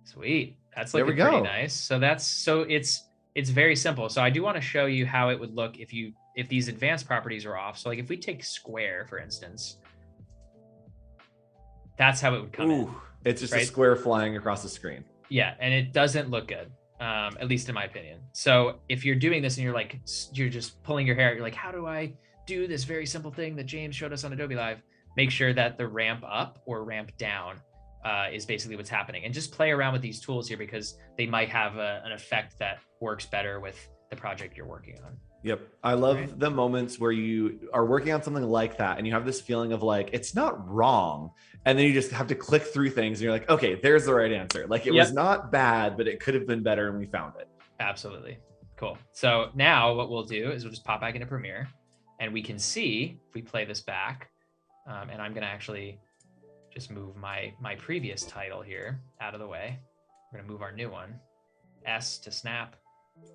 Speaker 1: sweet. That's looking pretty nice. So it's very simple. So I do want to show you how it would look if these advanced properties are off. So like if we take square, for instance, that's how it would come in.
Speaker 2: It's just a square flying across the screen.
Speaker 1: Yeah, and it doesn't look good, at least in my opinion. So if you're doing this and you're just pulling your hair out, you're like, how do I do this very simple thing that James showed us on Adobe Live? Make sure that the ramp up or ramp down is basically what's happening. And just play around with these tools here, because they might have an effect that works better with the project you're working on.
Speaker 2: Yep. I love the moments where you are working on something like that and you have this feeling of like, it's not wrong. And then you just have to click through things and you're like, okay, there's the right answer. Like it was not bad, but it could have been better and we found it.
Speaker 1: Absolutely. Cool. So now what we'll do is we'll just pop back into Premiere, and we can see if we play this back, and I'm going to actually just move my previous title here out of the way. We're going to move our new one, S to snap.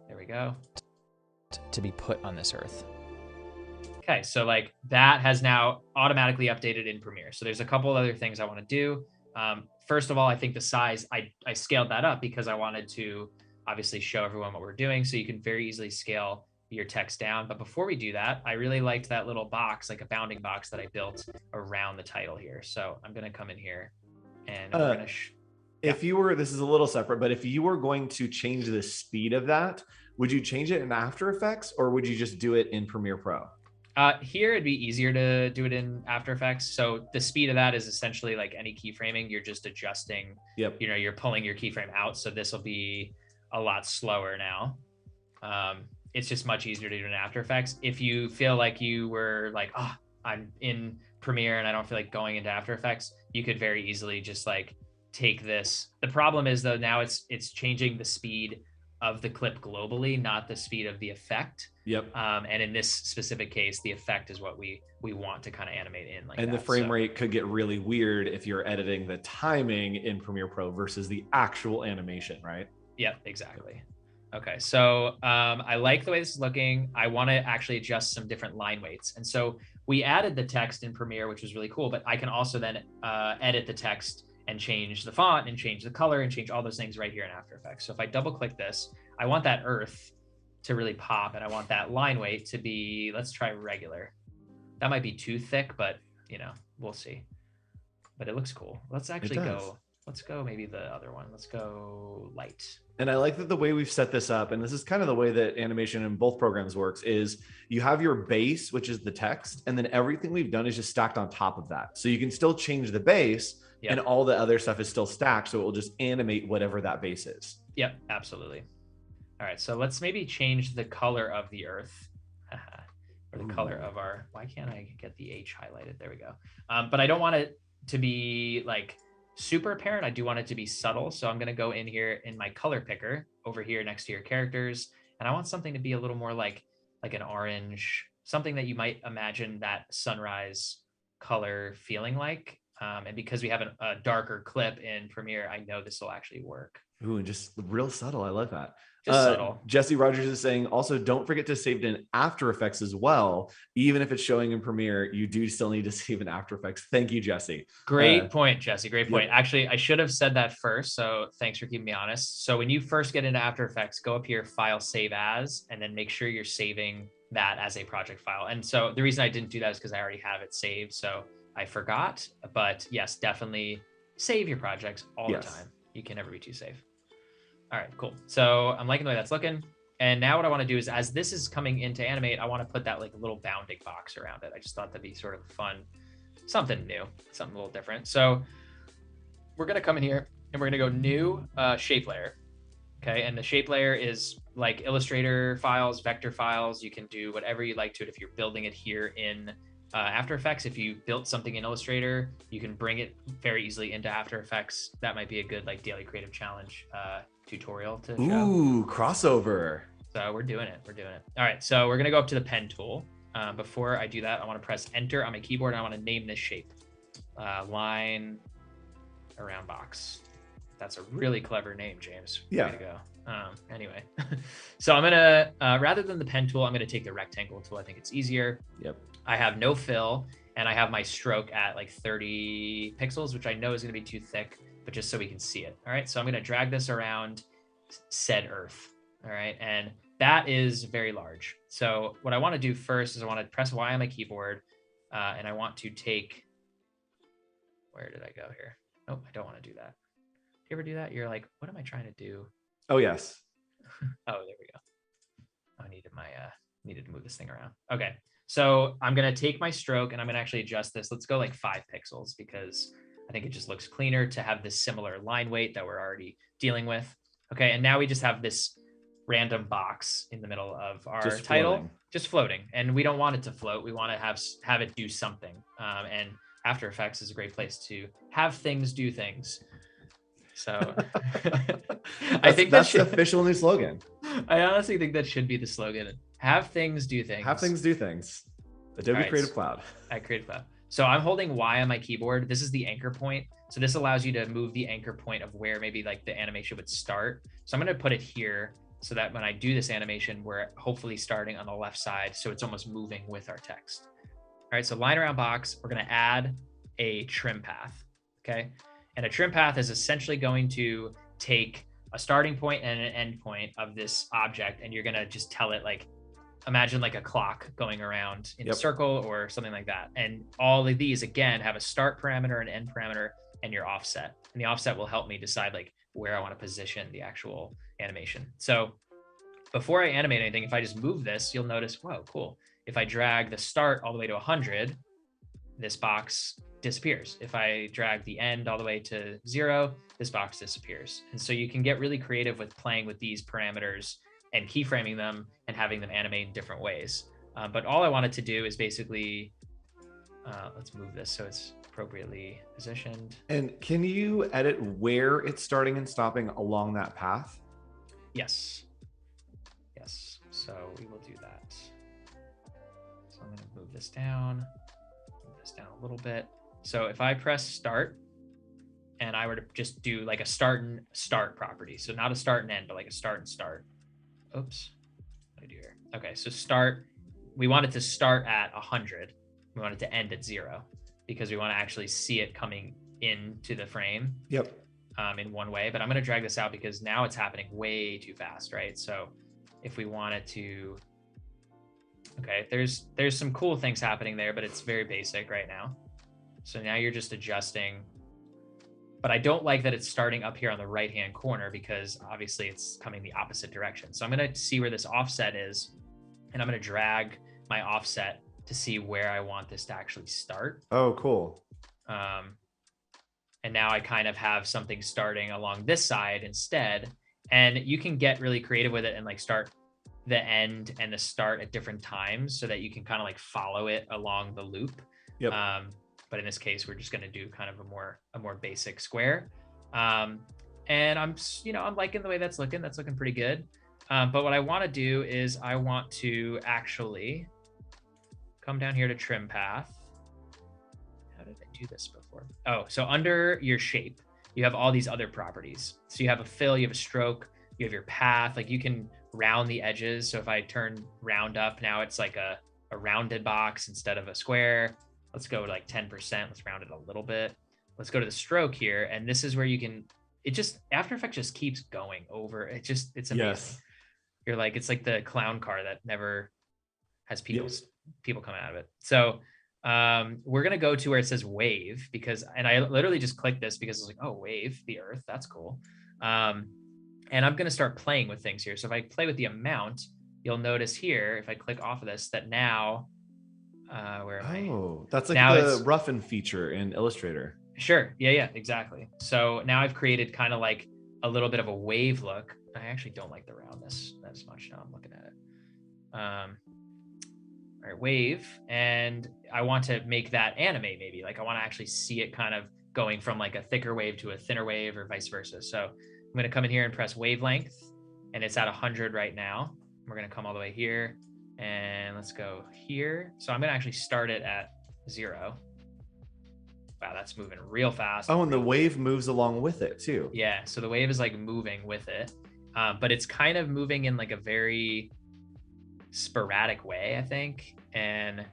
Speaker 1: There we go.
Speaker 4: To be put on this earth.
Speaker 1: Okay, so like that has now automatically updated in Premiere. So there's a couple other things I want to do. First of all, I think the size, I scaled that up because I wanted to obviously show everyone what we're doing. So you can very easily scale your text down. But before we do that, I really liked that little box, like a bounding box that I built around the title here. So I'm going to come in here and we're going to
Speaker 2: if you were, this is a little separate, but if you were going to change the speed of that, would you change it in After Effects or would you just do it in Premiere Pro?
Speaker 1: Here, it'd be easier to do it in After Effects. So the speed of that is essentially like any keyframing. You're just adjusting, you're pulling your keyframe out. So this will be a lot slower now. It's just much easier to do in After Effects. If you feel like you were like, I'm in Premiere and I don't feel like going into After Effects, you could very easily just like take this. The problem is though, now it's changing the speed of the clip globally, not the speed of the effect.
Speaker 2: Yep.
Speaker 1: And in this specific case, the effect is what we want to kind of animate in like
Speaker 2: and
Speaker 1: that.
Speaker 2: the frame rate could get really weird if you're editing the timing in Premiere Pro versus the actual animation, right?
Speaker 1: Yep, exactly. Okay, so I like the way this is looking. I want to actually adjust some different line weights. And so we added the text in Premiere, which was really cool, but I can also then edit the text and change the font and change the color and change all those things right here in After Effects. So if I double click this, I want that earth to really pop, and I want that line weight to be, let's try regular. That might be too thick, but you know, we'll see. But it looks cool. Let's actually let's go maybe the other one. Let's go light.
Speaker 2: And I like that the way we've set this up, and this is kind of the way that animation in both programs works, is you have your base, which is the text, and then everything we've done is just stacked on top of that. So you can still change the base, and all the other stuff is still stacked, so it will just animate whatever that base is.
Speaker 1: Yep, absolutely. All right, so let's maybe change the color of the earth. Or the color of our, why can't I get the H highlighted? There we go. But I don't want it to be like super apparent. I do want it to be subtle. So I'm going to go in here in my color picker over here next to your characters. And I want something to be a little more like an orange, something that you might imagine that sunrise color feeling like. And because we have a darker clip in Premiere, I know this will actually work.
Speaker 2: Ooh, and just real subtle. I love that.
Speaker 1: Just subtle.
Speaker 2: Jesse Rogers is saying, also, don't forget to save it in After Effects as well. Even if it's showing in Premiere, you do still need to save in After Effects. Thank you, Jesse.
Speaker 1: Great point, Jesse. Great point. Actually, I should have said that first. So thanks for keeping me honest. So when you first get into After Effects, go up here, File, Save As, and then make sure you're saving that as a project file. And so the reason I didn't do that is because I already have it saved. So I forgot. But yes, definitely save your projects all the time. You can never be too safe. All right, cool. So I'm liking the way that's looking. And now what I want to do is, as this is coming into animate, I want to put that like little bounding box around it. I just thought that'd be sort of fun, something new, something a little different. So we're going to come in here and we're going to go new shape layer. Okay. And the shape layer is like Illustrator files, vector files. You can do whatever you like to it. If you're building it here in After Effects, if you built something in Illustrator, you can bring it very easily into After Effects. That might be a good like daily creative challenge tutorial to show.
Speaker 2: Ooh, crossover.
Speaker 1: So we're doing it. All right, so we're gonna go up to the pen tool. Before I do that, I want to press enter on my keyboard and I want to name this shape. Line around box. That's a really clever name, James.
Speaker 2: Yeah.
Speaker 1: Way to go. Anyway, so I'm gonna rather than the pen tool, I'm gonna take the rectangle tool. I think it's easier.
Speaker 2: Yep.
Speaker 1: I have no fill and I have my stroke at like 30 pixels, which I know is gonna be too thick, but just so we can see it. All right, so I'm gonna drag this around said earth. All right, and that is very large. So what I wanna do first is I wanna press Y on my keyboard and I want to take, where did I go here? Nope, I don't wanna do that. Do you ever do that? You're like, what am I trying to do?
Speaker 2: Oh, yes.
Speaker 1: Oh, there we go. I needed to move this thing around. Okay. So I'm going to take my stroke and I'm going to actually adjust this. Let's go like 5 pixels because I think it just looks cleaner to have this similar line weight that we're already dealing with. Okay. And now we just have this random box in the middle of our title, just floating. And we don't want it to float. We want to have it do something. And After Effects is a great place to have things do things. So I think
Speaker 2: that's the official new slogan.
Speaker 1: I honestly think that should be the slogan. Have things do things.
Speaker 2: Have things do things. Adobe Creative Cloud.
Speaker 1: Creative Cloud. So I'm holding Y on my keyboard. This is the anchor point. So this allows you to move the anchor point of where maybe like the animation would start. So I'm going to put it here so that when I do this animation, we're hopefully starting on the left side. So it's almost moving with our text. All right. So line around box, we're going to add a trim path. Okay. And a trim path is essentially going to take a starting point and an end point of this object, and you're going to just tell it like, imagine like a clock going around in a circle or something like that. And all of these, again, have a start parameter, an end parameter, and your offset. And the offset will help me decide like where I want to position the actual animation. So before I animate anything, if I just move this, you'll notice, whoa, cool. If I drag the start all the way to 100, this box disappears. If I drag the end all the way to 0, this box disappears. And so you can get really creative with playing with these parameters and keyframing them and having them animate in different ways. But all I wanted to do is basically, let's move this so it's appropriately positioned.
Speaker 2: And can you edit where it's starting and stopping along that path?
Speaker 1: Yes. Yes, so we will do that. So I'm going to move this down a little bit. So if I press start and I were to just do like a start and start property, so not a start and end, but like a start and start. Oops, what did I do here? Okay, so start, we want it to start at 100. We want it to end at 0 because we want to actually see it coming into the frame.
Speaker 2: Yep.
Speaker 1: In one way, but I'm going to drag this out because now it's happening way too fast, right? So if we wanted to, okay, there's some cool things happening there, but it's very basic right now. So now you're just adjusting, but I don't like that it's starting up here on the right-hand corner because obviously it's coming the opposite direction. So I'm going to see where this offset is, and I'm going to drag my offset to see where I want this to actually start.
Speaker 2: Oh, cool.
Speaker 1: And now I kind of have something starting along this side instead. And you can get really creative with it and like start the end and the start at different times so that you can kind of like follow it along the loop.
Speaker 2: Yep.
Speaker 1: But in this case, we're just going to do kind of a more basic square. And I'm liking the way that's looking. That's looking pretty good. But what I want to do is I want to actually come down here to trim path. How did I do this before? Oh, so under your shape, you have all these other properties. So you have a fill, you have a stroke, you have your path, like you can round the edges. So if I turn round up, now it's like a rounded box instead of a square. Let's go to like 10%. Let's round it a little bit. Let's go to the stroke here. And this is where you can, After Effects just keeps going over. It's amazing.
Speaker 2: Yes.
Speaker 1: You're like, it's like the clown car that never has people coming out of it. So we're going to go to where it says wave and I literally just clicked this because it's like, oh, wave, the earth. That's cool. And I'm going to start playing with things here. So if I play with the amount, you'll notice here, if I click off of this, that now, where am I?
Speaker 2: Oh, that's like
Speaker 1: now
Speaker 2: the roughen feature in Illustrator.
Speaker 1: Sure. Yeah, exactly. So now I've created kind of like a little bit of a wave look. I actually don't like the roundness as much now I'm looking at it. All right, wave. And I want to make that animate maybe. Like I want to actually see it kind of going from like a thicker wave to a thinner wave or vice versa. So I'm going to come in here and press wavelength, and it's at 100 right now. We're going to come all the way here and let's go here. So I'm going to actually start it at 0. Wow, that's moving real fast.
Speaker 2: Oh, and the wave moves along with it too.
Speaker 1: Yeah, so the wave is like moving with it, but it's kind of moving in like a very sporadic way, I think. And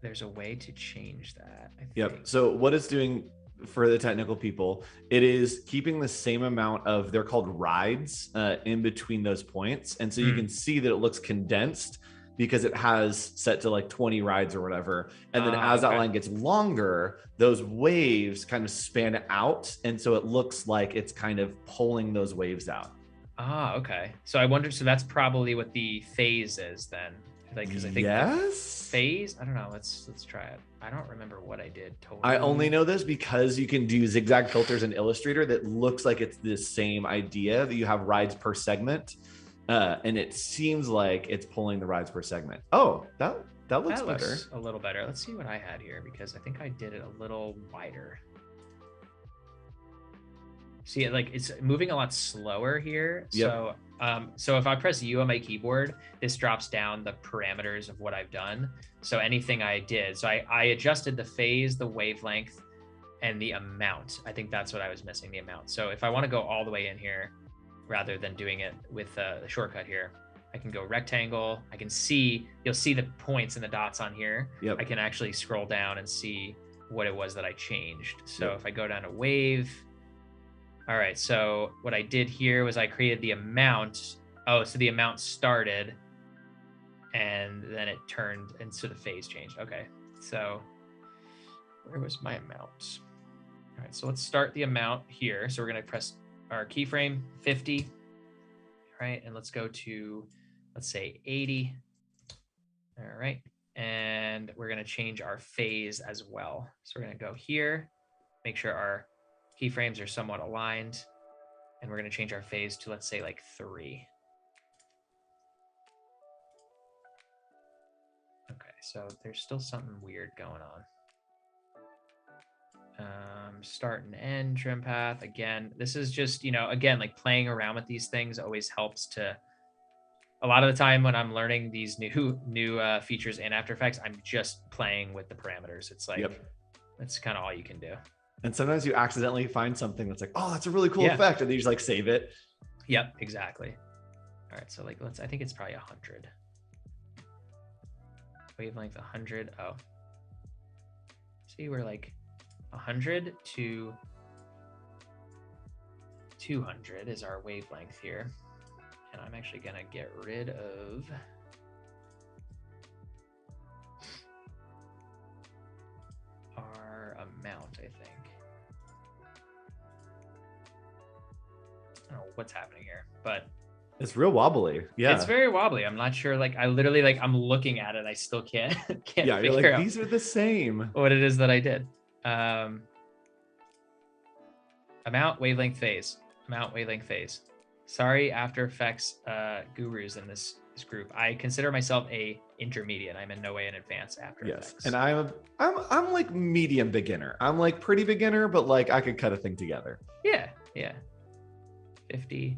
Speaker 1: there's a way to change that, I think.
Speaker 2: Yep. So what it's doing for the technical people, it is keeping the same amount of, they're called rides, in between those points. And so you can see that it looks condensed because it has set to like 20 rides or whatever. And then as that line gets longer, those waves kind of span out. And so it looks like it's kind of pulling those waves out.
Speaker 1: Okay. So I wonder, so that's probably what the phase is then. Like, because I think phase, I don't know. Let's try it. I don't remember what I did totally.
Speaker 2: I only know this because you can do zigzag filters in Illustrator that looks like it's the same idea, that you have rides per segment. And it seems like it's pulling the rides per segment. Oh, that looks better.
Speaker 1: Looks a little better. Let's see what I had here, because I think I did it a little wider. See it, like it's moving a lot slower here. Yep. So if I press U on my keyboard, this drops down the parameters of what I've done. So anything I did, so I adjusted the phase, the wavelength, and the amount. I think that's what I was missing, the amount. So if I want to go all the way in here, rather than doing it with the shortcut here, I can go rectangle. I can see, you'll see the points and the dots on here.
Speaker 2: Yep.
Speaker 1: I can actually scroll down and see what it was that I changed. So if I go down to wave, all right, so what I did here was I created the amount. Oh, so the amount started and then it turned, and so the phase changed. Okay, so where was my amount? All right, so let's start the amount here. So we're gonna press our keyframe 50, right? And let's go to, let's say 80. All right, and we're gonna change our phase as well. So we're gonna go here, make sure our keyframes are somewhat aligned, and we're going to change our phase to, let's say, like 3. Okay, so there's still something weird going on. Start and end trim path. Again, this is just, again, like playing around with these things always helps to a lot of the time when I'm learning these new features in After Effects, I'm just playing with the parameters. It's like, that's kind of all you can do.
Speaker 2: And sometimes you accidentally find something that's like, oh, that's a really cool effect. And then you just like save it.
Speaker 1: Yep, exactly. All right, so like, I think it's probably 100. Wavelength 100. Oh. See, we're like 100 to 200 is our wavelength here. And I'm actually gonna get rid of our amount, I think. I don't know what's happening here, but
Speaker 2: it's real wobbly. Yeah,
Speaker 1: it's very wobbly. I'm not sure. Like, I literally, like, I'm looking at it, I still can't
Speaker 2: yeah, you're
Speaker 1: figure
Speaker 2: like,
Speaker 1: out
Speaker 2: these are the same.
Speaker 1: what it is that I did. Amount, wavelength, phase. Amount, wavelength, phase. Sorry, After Effects gurus in this group. I consider myself a intermediate. I'm in no way an advanced After Effects.
Speaker 2: And I'm like medium beginner. I'm like pretty beginner, but like I could cut a thing together.
Speaker 1: Yeah. 50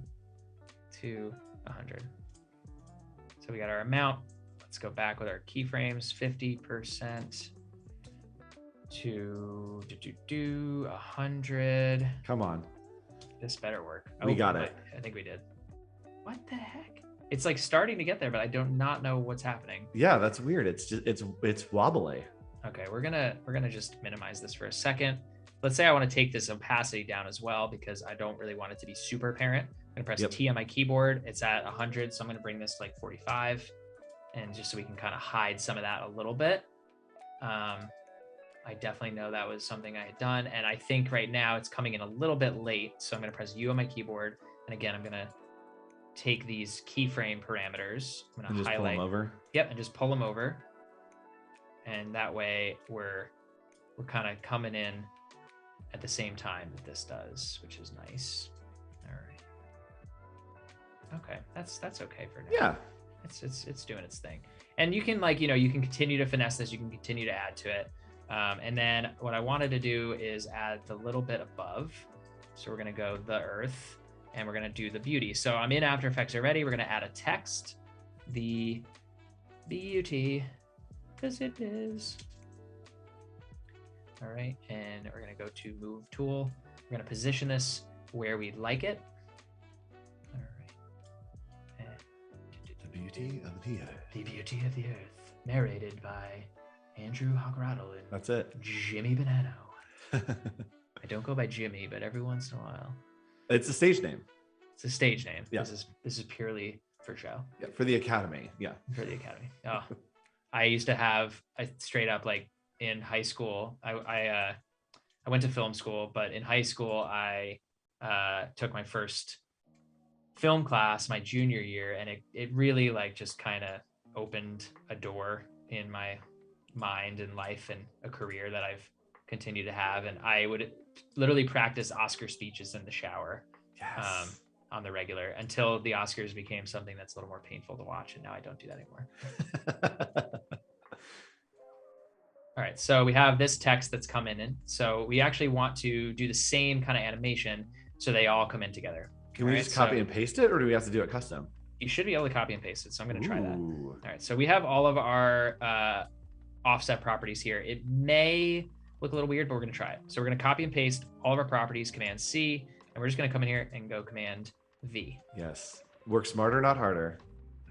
Speaker 1: to 100. So we got our amount. Let's go back with our keyframes. 50% to 100.
Speaker 2: Come on.
Speaker 1: This better work.
Speaker 2: We got it.
Speaker 1: I think we did. What the heck? It's like starting to get there, but I do not know what's happening.
Speaker 2: Yeah, that's weird. It's just it's wobbly.
Speaker 1: Okay, we're gonna just minimize this for a second. Let's say I want to take this opacity down as well because I don't really want it to be super apparent. I'm gonna press T on my keyboard. It's at 100, so I'm gonna bring this to like 45, and just so we can kind of hide some of that a little bit. I definitely know that was something I had done, and I think right now it's coming in a little bit late, so I'm gonna press U on my keyboard, and again, I'm gonna take these keyframe parameters. I'm gonna
Speaker 2: just
Speaker 1: highlight
Speaker 2: pull them over.
Speaker 1: Yep, and just pull them over, and that way we're kind of coming in at the same time that this does, which is nice. All right. Okay, that's okay for now.
Speaker 2: Yeah,
Speaker 1: it's doing its thing, and you can, like, you can continue to finesse this. You can continue to add to it. And then what I wanted to do is add the little bit above. So we're going to go the earth, and we're going to do the beauty. So I'm in After Effects already. We're going to add a text, the beauty, because it is. All right. And we're going to go to move tool. We're going to position this where we'd like it. All right. And
Speaker 3: the beauty of the earth.
Speaker 1: The beauty of the earth, narrated by Andrew Hograttle and
Speaker 2: that's it.
Speaker 1: Jimmy Bonanno. I don't go by Jimmy, but every once in a while.
Speaker 2: It's a stage name.
Speaker 1: It's a stage name.
Speaker 2: Yeah.
Speaker 1: This is purely for show.
Speaker 2: Yeah, for the Academy. Yeah.
Speaker 1: For the Academy. Oh, I used to have a straight up, like, in high school. I went to film school, but in high school I took my first film class my junior year, and it really, like, just kind of opened a door in my mind and life and a career that I've continued to have. And I would literally practice Oscar speeches in the shower.
Speaker 2: Yes.
Speaker 1: On the regular, until the Oscars became something that's a little more painful to watch, and now I don't do that anymore. All right, so we have this text that's coming in. So we actually want to do the same kind of animation so they all come in together.
Speaker 2: Can we just copy and paste it, or do we have to do it custom?
Speaker 1: You should be able to copy and paste it, so I'm going to try that.
Speaker 2: Ooh.
Speaker 1: All right, so we have all of our offset properties here. It may look a little weird, but we're going to try it. So we're going to copy and paste all of our properties, Command C, and we're just going to come in here and go Command V.
Speaker 2: Yes. Work smarter, not harder.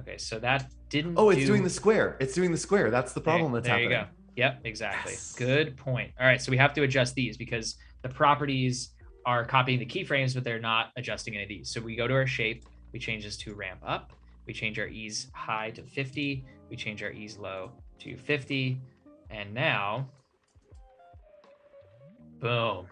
Speaker 1: Okay, so that didn't.
Speaker 2: Oh, it's doing the square. It's doing the square. That's the problem that's happening.
Speaker 1: There you go. Yep, exactly.
Speaker 2: Yes.
Speaker 1: Good point. All right, so we have to adjust these because the properties are copying the keyframes, but they're not adjusting any of these. So we go to our shape, we change this to ramp up, we change our ease high to 50, we change our ease low to 50, and now, boom.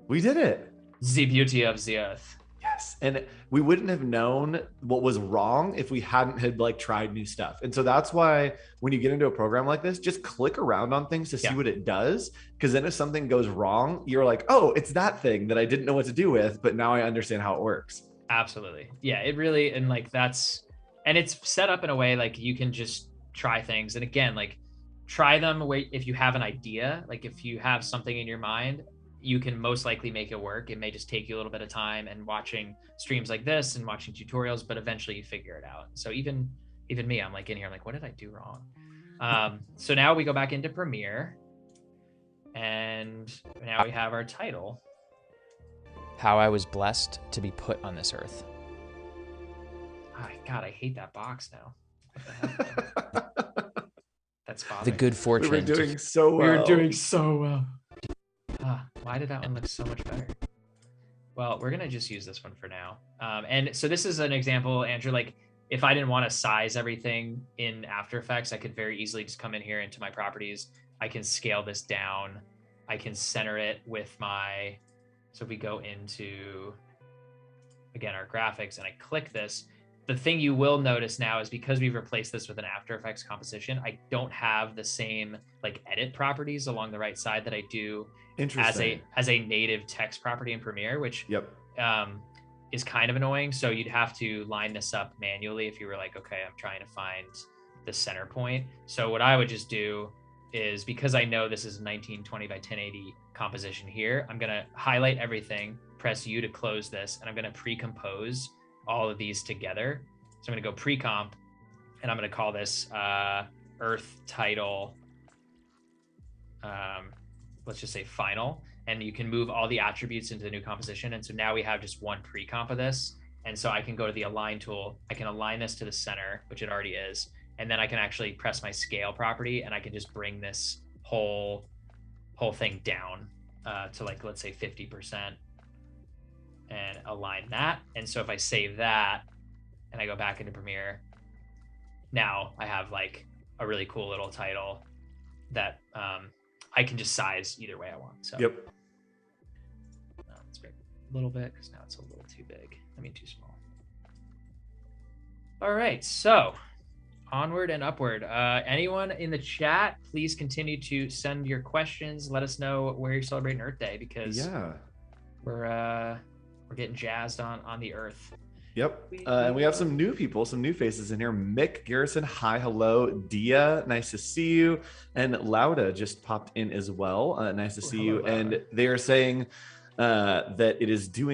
Speaker 2: We did it.
Speaker 1: The beauty of the earth.
Speaker 2: Yes. And we wouldn't have known what was wrong if we hadn't had like tried new stuff. And so that's why when you get into a program like this, just click around on things to see what it does. Because then if something goes wrong, you're like, oh, it's that thing that I didn't know what to do with, but now I understand how it works.
Speaker 1: Absolutely. Yeah, it really, and like and it's set up in a way like you can just try things. And again, like try them if you have an idea, like if you have something in your mind, you can most likely make it work. It may just take you a little bit of time and watching streams like this and watching tutorials, but eventually you figure it out. So even me, I'm like in here, I'm like, what did I do wrong? So now we go back into Premiere, and now we have our title.
Speaker 4: How I was blessed to be put on this earth.
Speaker 1: Oh, God, I hate that box now. What the heck? That's bothering.
Speaker 4: The good fortune.
Speaker 2: We were doing so well.
Speaker 1: We were doing so well. Why did that one look so much better? Well, we're gonna just use this one for now. And so this is an example, Andrew, like if I didn't want to size everything in After Effects, I could very easily just come in here into my properties. I can scale this down. I can center it with my, so if we go into, again, our graphics and I click this, the thing you will notice now is because we've replaced this with an After Effects composition, I don't have the same like edit properties along the right side that I do as a native text property in Premiere, which is kind of annoying. So you'd have to line this up manually if you were like, okay, I'm trying to find the center point. So what I would just do is, because I know this is 1920 by 1080 composition here, I'm gonna highlight everything, press U to close this, and I'm gonna pre-compose all of these together. So I'm gonna go pre-comp, and I'm gonna call this Earth title, let's just say final, and you can move all the attributes into the new composition. And so now we have just one pre-comp of this. And so I can go to the align tool. I can align this to the center, which it already is. And then I can actually press my scale property, and I can just bring this whole thing down to like, let's say 50%, and align that. And so if I save that and I go back into Premiere, now I have like a really cool little title that I can just size either way I want. So let's break a little bit, because now it's a little too big. I mean, too small. All right, so onward and upward. Anyone in the chat, please continue to send your questions. Let us know where you're celebrating Earth Day, because we're getting jazzed on the Earth.
Speaker 2: And we have some new people, some new faces in here. Mick Garrison, hi, hello. Dia, nice to see you. And Lauda just popped in as well. Nice to see you.
Speaker 1: Lauda.
Speaker 2: And they are saying that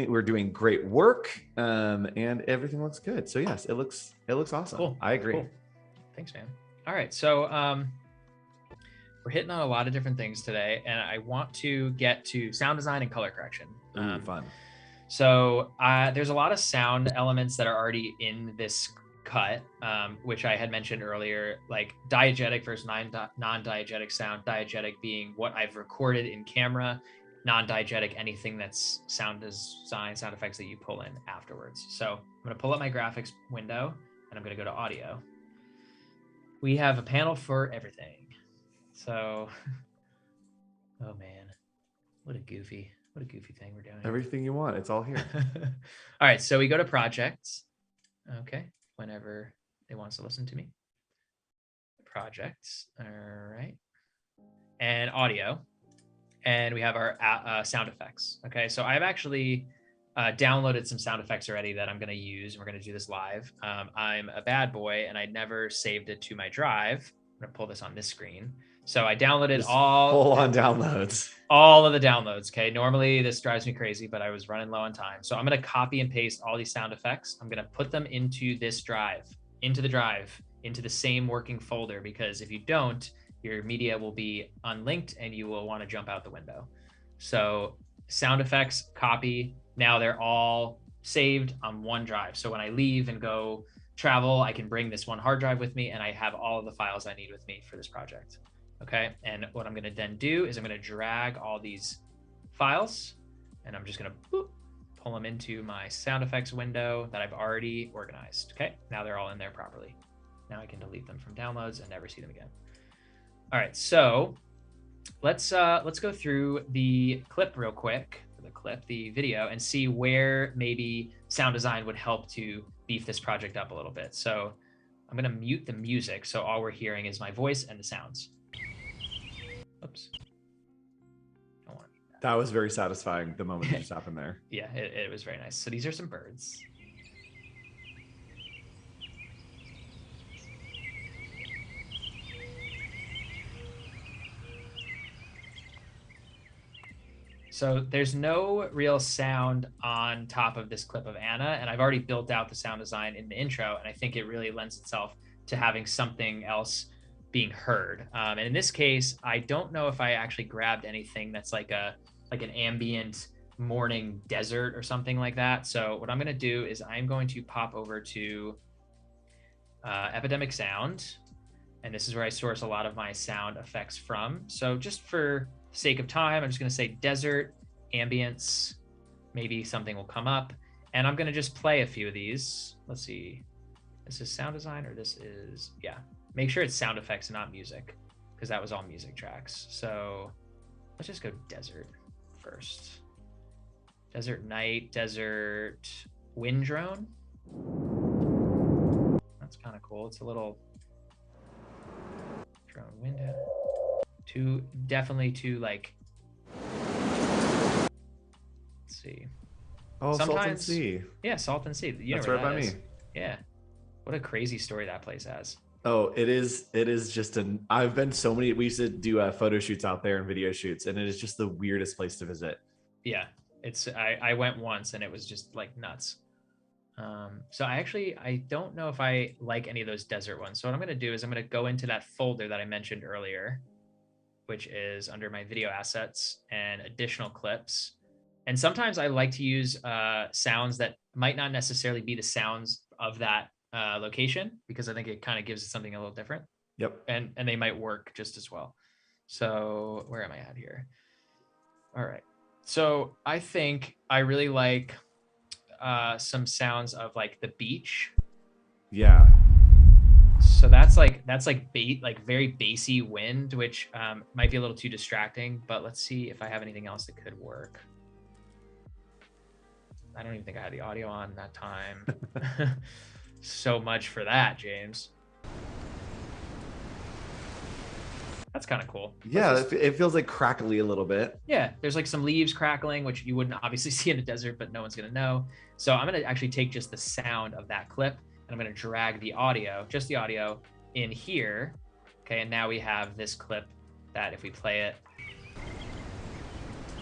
Speaker 2: we're doing great work, and everything looks good. So yes, it looks awesome.
Speaker 1: Cool.
Speaker 2: I agree.
Speaker 1: Cool. Thanks, man. All right, so we're hitting on a lot of different things today, and I want to get to sound design and color correction.
Speaker 2: Fun.
Speaker 1: So there's a lot of sound elements that are already in this cut, which I had mentioned earlier, like diegetic versus non-diegetic sound. Diegetic being what I've recorded in camera, non-diegetic anything that's sound design, sound effects that you pull in afterwards. So I'm going to pull up my graphics window, and I'm going to go to audio. We have a panel for everything. So, oh man, what a goofy thing we're doing.
Speaker 2: Everything you want, it's all here.
Speaker 1: All right, so we go to projects. Okay, whenever it wants to listen to me. Projects, all right. And audio. And we have our sound effects. Okay, so I've actually downloaded some sound effects already that I'm going to use. We're going to do this live. I'm a bad boy, and I never saved it to my drive. I'm going to pull this on this screen. So I downloaded
Speaker 2: all on downloads.
Speaker 1: All of the downloads. Okay. Normally this drives me crazy, but I was running low on time. So I'm going to copy and paste all these sound effects. I'm going to put them into this drive, into the same working folder, because if you don't, your media will be unlinked and you will want to jump out the window. So sound effects, copy. Now they're all saved on one drive. So when I leave and go travel, I can bring this one hard drive with me, and I have all of the files I need with me for this project. Okay, and what I'm gonna then do is I'm gonna drag all these files, and I'm just gonna pull them into my sound effects window that I've already organized. Okay, now they're all in there properly. Now I can delete them from downloads and never see them again. All right, so let's go through the clip real quick, the video, and see where maybe sound design would help to beef this project up a little bit. So I'm gonna mute the music, so all we're hearing is my voice and the sounds. Oops. I want that.
Speaker 2: That was very satisfying, the moment that just happened there.
Speaker 1: Yeah, it was very nice. So these are some birds. So there's no real sound on top of this clip of Anna, and I've already built out the sound design in the intro, and I think it really lends itself to having something else being heard. And in this case, I don't know if I actually grabbed anything that's like an ambient morning desert or something like that. So what I'm going to do is I'm going to pop over to Epidemic Sound, and this is where I source a lot of my sound effects from. So just for sake of time, I'm just going to say desert, ambience, maybe something will come up, and I'm going to just play a few of these. Let's see, this is sound design, or this is, yeah, make sure it's sound effects and not music, because that was all music tracks. So let's just go desert first. Desert night, desert wind drone. That's kind of cool. It's a little drone window. Definitely too like, let's see.
Speaker 2: Oh, Salt and Sea.
Speaker 1: Yeah, Salt and Sea.
Speaker 2: That's right by me.
Speaker 1: Yeah. What a crazy story that place has.
Speaker 2: Oh, it is just I've been so many, we used to do photo shoots out there and video shoots, and it is just the weirdest place to visit.
Speaker 1: Yeah, I went once and it was just like nuts. So I don't know if I like any of those desert ones. So what I'm going to do is I'm going to go into that folder that I mentioned earlier, which is under my video assets and additional clips. And sometimes I like to use sounds that might not necessarily be the sounds of that location, because I think it kind of gives it something a little different.
Speaker 2: Yep.
Speaker 1: And they might work just as well. So where am I at here? All right. So I think I really like some sounds of like the beach.
Speaker 2: Yeah.
Speaker 1: So that's like very bassy wind, which might be a little too distracting, but let's see if I have anything else that could work. I don't even think I had the audio on that time. So much for that, James. That's kind of cool.
Speaker 2: Yeah, it feels like crackly a little bit.
Speaker 1: Yeah, there's like some leaves crackling, which you wouldn't obviously see in the desert, but no one's going to know. So I'm going to actually take just the sound of that clip, and I'm going to drag the audio, just the audio, in here. Okay, and now we have this clip that if we play it,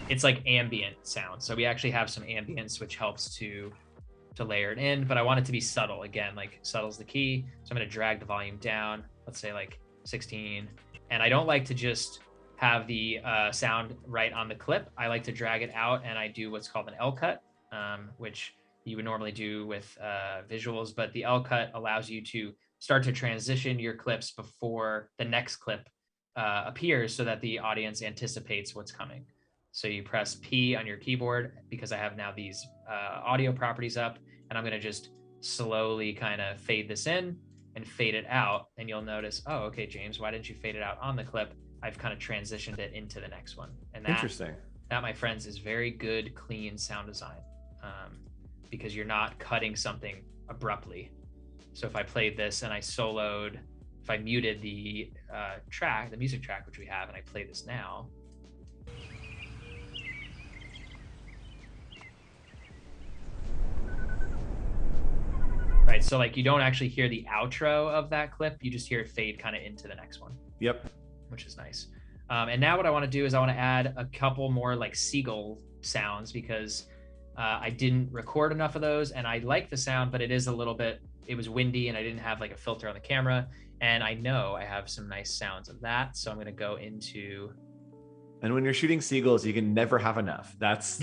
Speaker 1: it's like ambient sound. So we actually have some ambience, which helps to layer it in, but I want it to be subtle. Again, like subtle's the key. So I'm going to drag the volume down, let's say like 16. And I don't like to just have the sound right on the clip. I like to drag it out, and I do what's called an L cut, which you would normally do with visuals, but the L cut allows you to start to transition your clips before the next clip appears, so that the audience anticipates what's coming. So you press P on your keyboard, because I have now these audio properties up, and I'm going to just slowly kind of fade this in and fade it out, and you'll notice, oh, okay, James, why didn't you fade it out on the clip? I've kind of transitioned it into the next one. And that,
Speaker 2: interesting.
Speaker 1: That, my friends, is very good, clean sound design, because you're not cutting something abruptly. So if I played this and I soloed, if I muted the track, the music track, which we have, and I play this now, right? So like you don't actually hear the outro of that clip, you just hear it fade kind of into the next one.
Speaker 2: Yep.
Speaker 1: Which is nice. And now what I want to do is I want to add a couple more like seagull sounds, because I didn't record enough of those, and I like the sound, but it is a little bit, it was windy and I didn't have like a filter on the camera, and I know I have some nice sounds of that. So I'm going to go into,
Speaker 2: and when you're shooting seagulls, you can never have enough. That's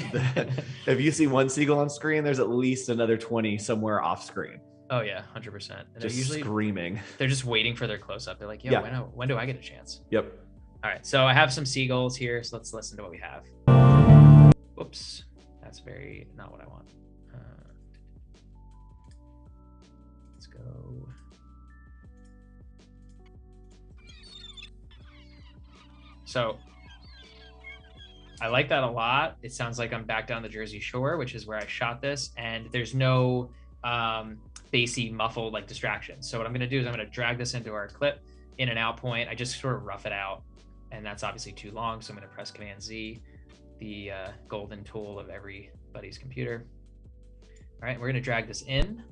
Speaker 2: if you see one seagull on screen, there's at least another 20 somewhere off screen.
Speaker 1: Oh yeah, 100%. And they're
Speaker 2: just
Speaker 1: usually
Speaker 2: screaming.
Speaker 1: They're just waiting for their close up. They're like, yo,
Speaker 2: yeah.
Speaker 1: when do I get a chance?
Speaker 2: Yep.
Speaker 1: All right, so I have some seagulls here, so let's listen to what we have. Whoops, that's very not what I want. Let's go. So I like that a lot. It sounds like I'm back down the Jersey Shore, which is where I shot this, and there's no bassy muffled like distraction. So what I'm going to do is I'm going to drag this into our clip in and out point. I just sort of rough it out, and that's obviously too long. So I'm going to press Command Z, the golden tool of everybody's computer. All right, we're going to drag this in.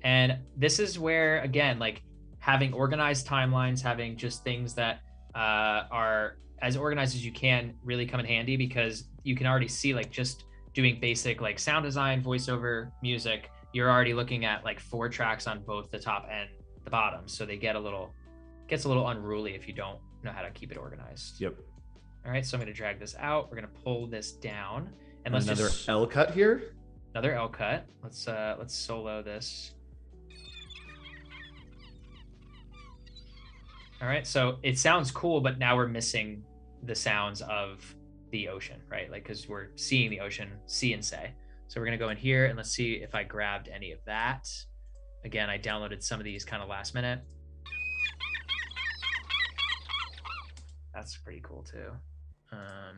Speaker 1: And this is where, again, like having organized timelines, having just things that are as organized as you can really come in handy, because you can already see like just doing basic like sound design, voiceover, music, you're already looking at like 4 tracks on both the top and the bottom. So they gets a little unruly if you don't know how to keep it organized.
Speaker 2: Yep.
Speaker 1: All right, so I'm going to drag this out. We're going to pull this down, and let's
Speaker 2: another
Speaker 1: just
Speaker 2: L cut here.
Speaker 1: Another L cut. Let's solo this. All right, so it sounds cool, but now we're missing the sounds of the ocean, right? Like, because we're seeing the ocean, see and say. So we're gonna go in here and let's see if I grabbed any of that. Again, I downloaded some of these kind of last minute. That's pretty cool too. I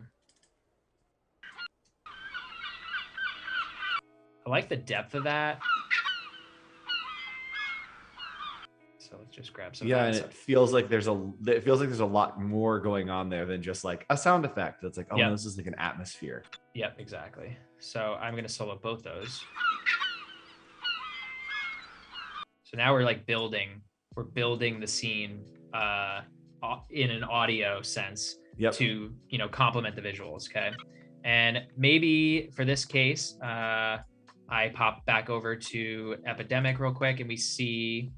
Speaker 1: like the depth of that. So let's just grab some.
Speaker 2: Yeah, and it feels like there's a lot more going on there than just like a sound effect. That's like, oh, no, this is like an atmosphere.
Speaker 1: Yep, exactly. So I'm gonna solo both those. So now we're like building the scene in an audio sense to, you know, complement the visuals. Okay, and maybe for this case, I pop back over to Epidemic real quick and we see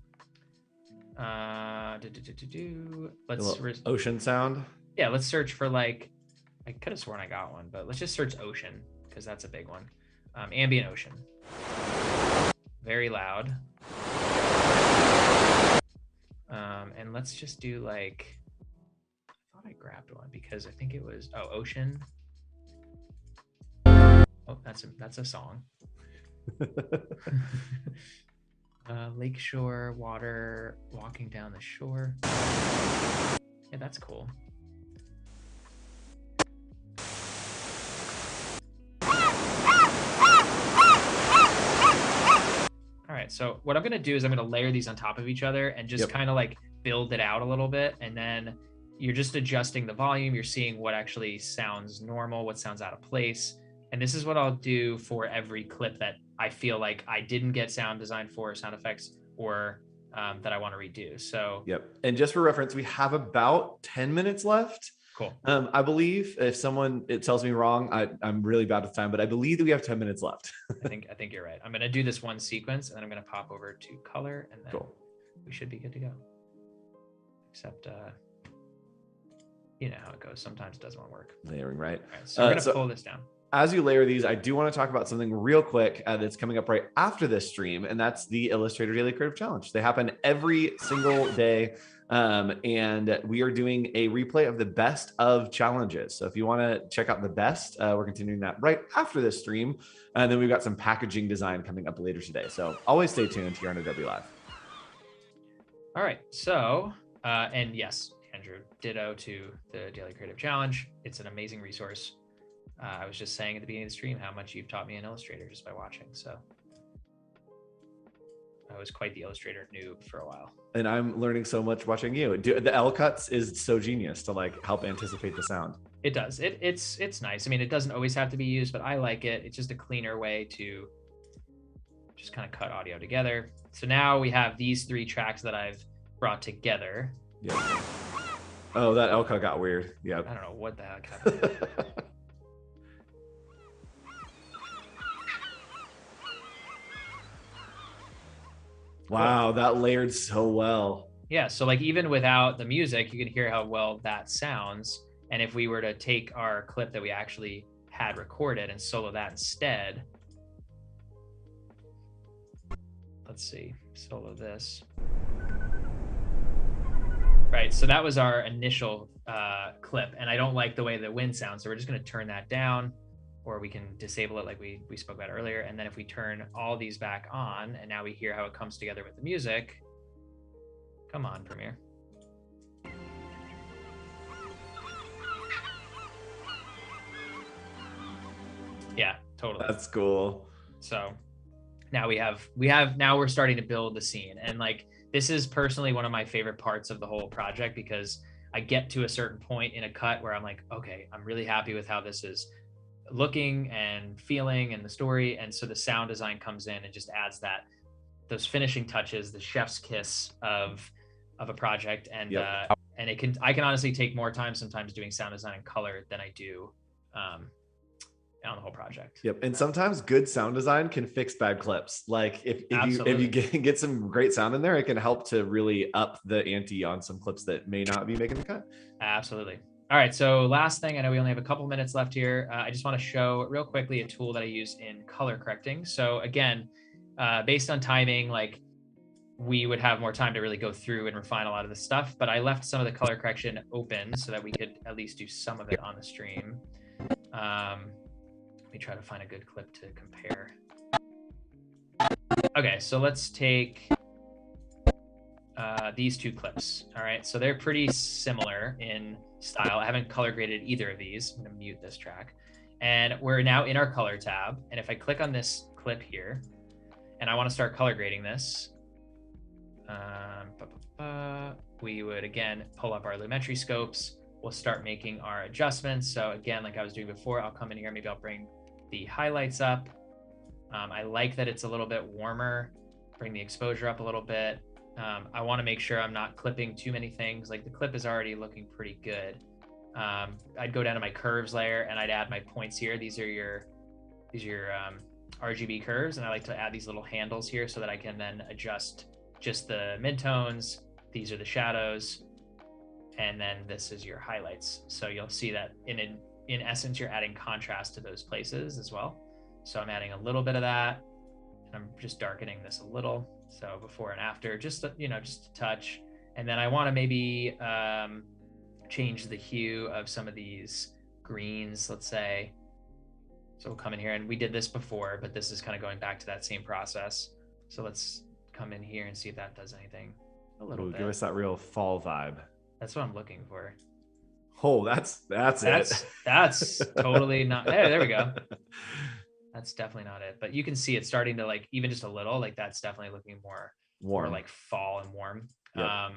Speaker 1: let's
Speaker 2: ocean sound.
Speaker 1: Yeah, let's search for like, I could have sworn I got one, but let's just search ocean because that's a big one. Ambient ocean. Very loud. And let's just do like, I thought I grabbed one because I think it was, ocean. Oh, that's a song. Lakeshore, water, walking down the shore. Yeah, that's cool. All right, so what I'm gonna do is I'm gonna layer these on top of each other and just kind of like build it out a little bit. And then you're just adjusting the volume. You're seeing what actually sounds normal, what sounds out of place. And this is what I'll do for every clip that I feel like I didn't get sound design for, sound effects, or that I want to redo. So
Speaker 2: And just for reference, we have about 10 minutes left.
Speaker 1: Cool.
Speaker 2: I believe if someone tells me wrong, I'm really bad with time, but I believe that we have 10 minutes left.
Speaker 1: I think you're right. I'm gonna do this one sequence and then I'm gonna pop over to color and then we should be good to go. Except you know how it goes. Sometimes it doesn't want to work.
Speaker 2: Layering, right?
Speaker 1: All right, so we're gonna pull this down.
Speaker 2: As you layer these, I do want to talk about something real quick that's coming up right after this stream, and that's the Illustrator Daily Creative Challenge. They happen every single day, and we are doing a replay of the best of challenges. So if you want to check out the best, we're continuing that right after this stream, and then we've got some packaging design coming up later today. So always stay tuned here on Adobe Live.
Speaker 1: All right, so, and yes, Andrew, ditto to the Daily Creative Challenge. It's an amazing resource. I was just saying at the beginning of the stream how much you've taught me in Illustrator just by watching. So I was quite the Illustrator noob for a while. And
Speaker 2: I'm learning so much watching you. The L cuts is so genius to like help anticipate the sound.
Speaker 1: It does. It's nice. I mean, it doesn't always have to be used, but I like it. It's just a cleaner way to just kind of cut audio together. So now we have these 3 tracks that I've brought together.
Speaker 2: Yeah. Oh, that L cut got weird. Yeah.
Speaker 1: I don't know what the heck happened.
Speaker 2: Wow, that layered so well.
Speaker 1: Yeah, so like even without the music, you can hear how well that sounds. And if we were to take our clip that we actually had recorded and solo that instead, let's see, solo this. Right, so that was our initial clip, and I don't like the way the wind sounds, so we're just gonna turn that down, or we can disable it like we spoke about earlier. And then if we turn all these back on, and now we hear how it comes together with the music. Come on, Premiere. Yeah, totally.
Speaker 2: That's cool.
Speaker 1: So now now we're starting to build the scene. And like, this is personally one of my favorite parts of the whole project, because I get to a certain point in a cut where I'm like, okay, I'm really happy with how this is looking and feeling and the story. And so the sound design comes in and just adds those finishing touches, the chef's kiss of a project. And and I can honestly take more time sometimes doing sound design and color than I do on the whole project.
Speaker 2: Yep. And sometimes good sound design can fix bad clips. Like if you get some great sound in there, it can help to really up the ante on some clips that may not be making the cut.
Speaker 1: Absolutely. All right. So last thing, I know we only have a couple minutes left here. I just want to show real quickly a tool that I use in color correcting. So again, based on timing, like we would have more time to really go through and refine a lot of this stuff, but I left some of the color correction open so that we could at least do some of it on the stream. Let me try to find a good clip to compare. Okay, so let's take these two clips. All right, so they're pretty similar in style. I haven't color graded either of these. I'm gonna mute this track. And we're now in our color tab. And if I click on this clip here, and I wanna start color grading this, we would again pull up our Lumetri scopes. We'll start making our adjustments. So again, like I was doing before, I'll come in here, maybe I'll bring the highlights up. I like that it's a little bit warmer, bring the exposure up a little bit. I want to make sure I'm not clipping too many things. Like the clip is already looking pretty good. I'd go down to my curves layer and I'd add my points here. These are your RGB curves. And I like to add these little handles here so that I can then adjust just the midtones. These are the shadows. And then this is your highlights. So you'll see that in essence, you're adding contrast to those places as well. So I'm adding a little bit of that, and I'm just darkening this a little. So before and after, just a touch. And then I want to maybe change the hue of some of these greens, let's say. So we'll come in here, and we did this before, but this is kind of going back to that same process. So let's come in here and see if that does anything a little bit.
Speaker 2: Give us that real fall vibe.
Speaker 1: That's what I'm looking for.
Speaker 2: Oh, that's it.
Speaker 1: That's totally not. Hey, there we go. That's definitely not it. But you can see it starting to like even just a little. Like that's definitely looking more like fall and warm.
Speaker 2: Yep.
Speaker 1: All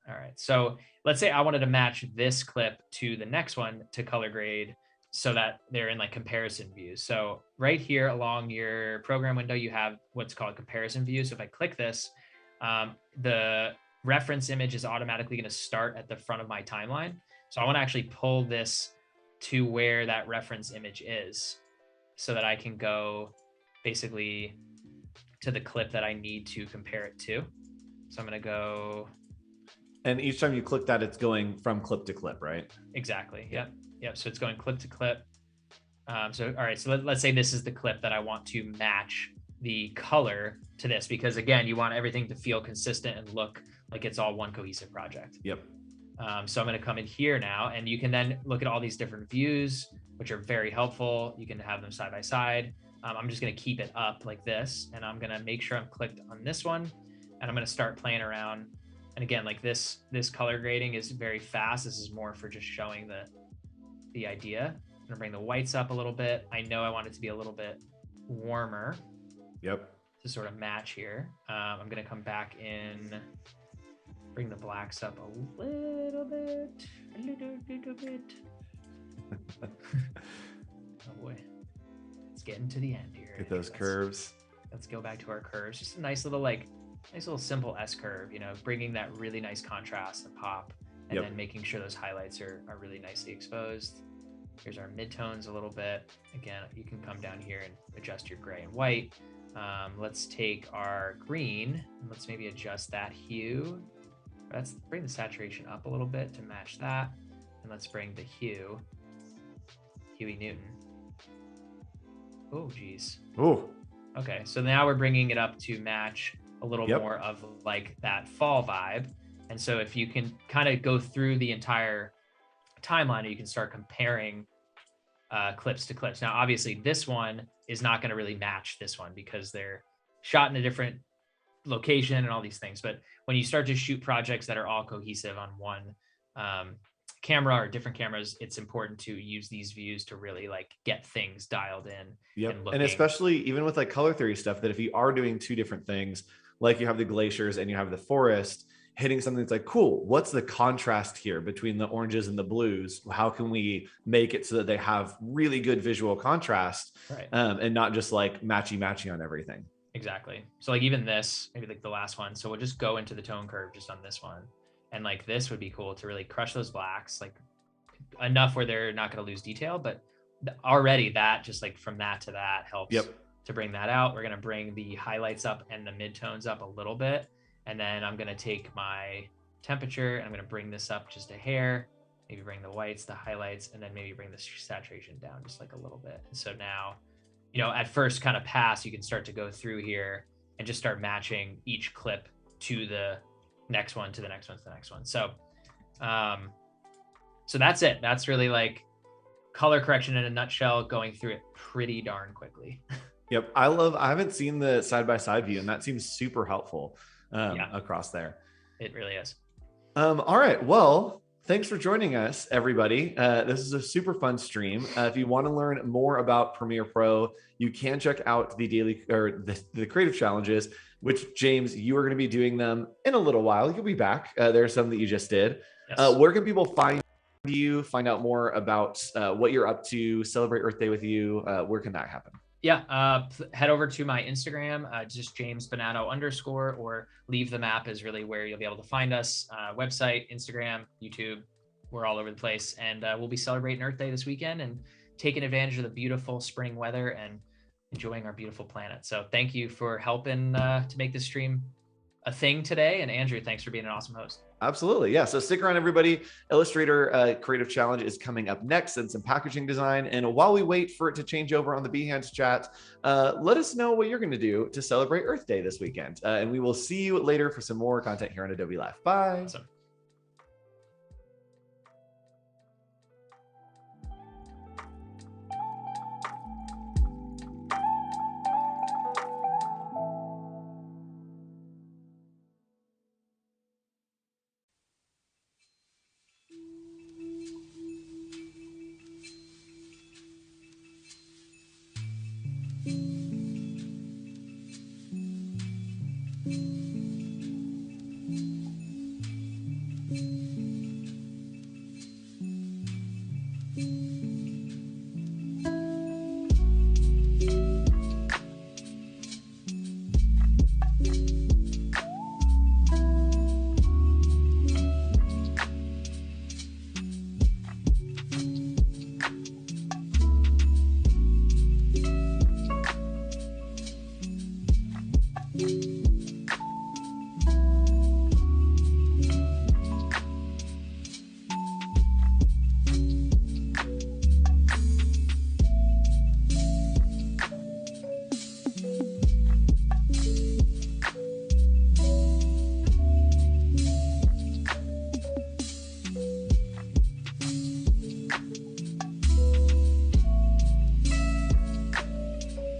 Speaker 1: right. So let's say I wanted to match this clip to the next one to color grade so that they're in like comparison views. So right here along your program window, you have what's called comparison views. So if I click this, the reference image is automatically going to start at the front of my timeline. So I want to actually pull this to where that reference image is so that I can go basically to the clip that I need to compare it to. So I'm going to go.
Speaker 2: And each time you click that, it's going from clip to clip, right?
Speaker 1: Exactly. Yep. So it's going clip to clip. So, all right. So let's say this is the clip that I want to match the color to this, because again, you want everything to feel consistent and look like it's all one cohesive project.
Speaker 2: Yep.
Speaker 1: So I'm going to come in here now, and you can then look at all these different views, which are very helpful. You can have them side by side. I'm just going to keep it up like this, and I'm going to make sure I'm clicked on this one, and I'm going to start playing around. And again, like this color grading is very fast. This is more for just showing the idea. I'm going to bring the whites up a little bit. I know I want it to be a little bit warmer.
Speaker 2: Yep.
Speaker 1: To sort of match here. I'm going to come back in, bring the blacks up a little bit. Oh boy, it's getting to the end here.
Speaker 2: Get those curves.
Speaker 1: Let's go back to our curves. Just a nice little simple S curve, bringing that really nice contrast and pop, and then making sure those highlights are really nicely exposed. Here's our midtones a little bit. Again, you can come down here and adjust your gray and white. Let's take our green and let's maybe adjust that hue. Let's bring the saturation up a little bit to match that. And let's bring the hue, Huey Newton. Oh, geez.
Speaker 2: Oh.
Speaker 1: Okay, so now we're bringing it up to match a little more of like that fall vibe. And so if you can kind of go through the entire timeline, you can start comparing clips to clips. Now, obviously, this one is not going to really match this one because they're shot in a different location and all these things. But when you start to shoot projects that are all cohesive on one camera or different cameras, it's important to use these views to really like get things dialed in.
Speaker 2: Yep. And especially even with like color theory stuff, that if you are doing two different things, like you have the glaciers and you have the forest, hitting something that's like, cool, what's the contrast here between the oranges and the blues? How can we make it so that they have really good visual contrast,
Speaker 1: right?
Speaker 2: And not just like matchy on everything.
Speaker 1: Exactly. So like even this, maybe like the last one. So we'll just go into the tone curve just on this one. And like this would be cool to really crush those blacks, like enough where they're not going to lose detail, but already that just like from that to that helps
Speaker 2: Yep.
Speaker 1: to bring that out. We're going to bring the highlights up and the midtones up a little bit. And then I'm going to take my temperature and I'm going to bring this up just a hair, maybe bring the whites, the highlights, and then maybe bring the saturation down just like a little bit. So now, you know, at first kind of pass, you can start to go through here and just start matching each clip to the next one, to the next one, to the next one. So, so that's it. That's really like color correction in a nutshell, going through it pretty darn quickly.
Speaker 2: Yep. I haven't seen the side-by-side view, and that seems super helpful across there.
Speaker 1: It really is.
Speaker 2: All right. Well, thanks for joining us, everybody. This is a super fun stream. If you want to learn more about Premiere Pro, you can check out the daily or the creative challenges, which, James, you are going to be doing them in a little while. You'll be back. There are some that you just did.
Speaker 1: Yes.
Speaker 2: Where can people find you, find out more about what you're up to, celebrate Earth Day with you? Where can that happen?
Speaker 1: Yeah, head over to my Instagram, just James Bonanno _ or Leave the Map is really where you'll be able to find us. Website, Instagram, YouTube, we're all over the place. And we'll be celebrating Earth Day this weekend and taking advantage of the beautiful spring weather and enjoying our beautiful planet. So thank you for helping to make this stream a thing today. And Andrew, thanks for being an awesome host.
Speaker 2: Absolutely. Yeah. So stick around, everybody. Illustrator Creative Challenge is coming up next, and some packaging design. And while we wait for it to change over on the Behance chat, let us know what you're going to do to celebrate Earth Day this weekend. And we will see you later for some more content here on Adobe Live. Bye.
Speaker 1: Awesome.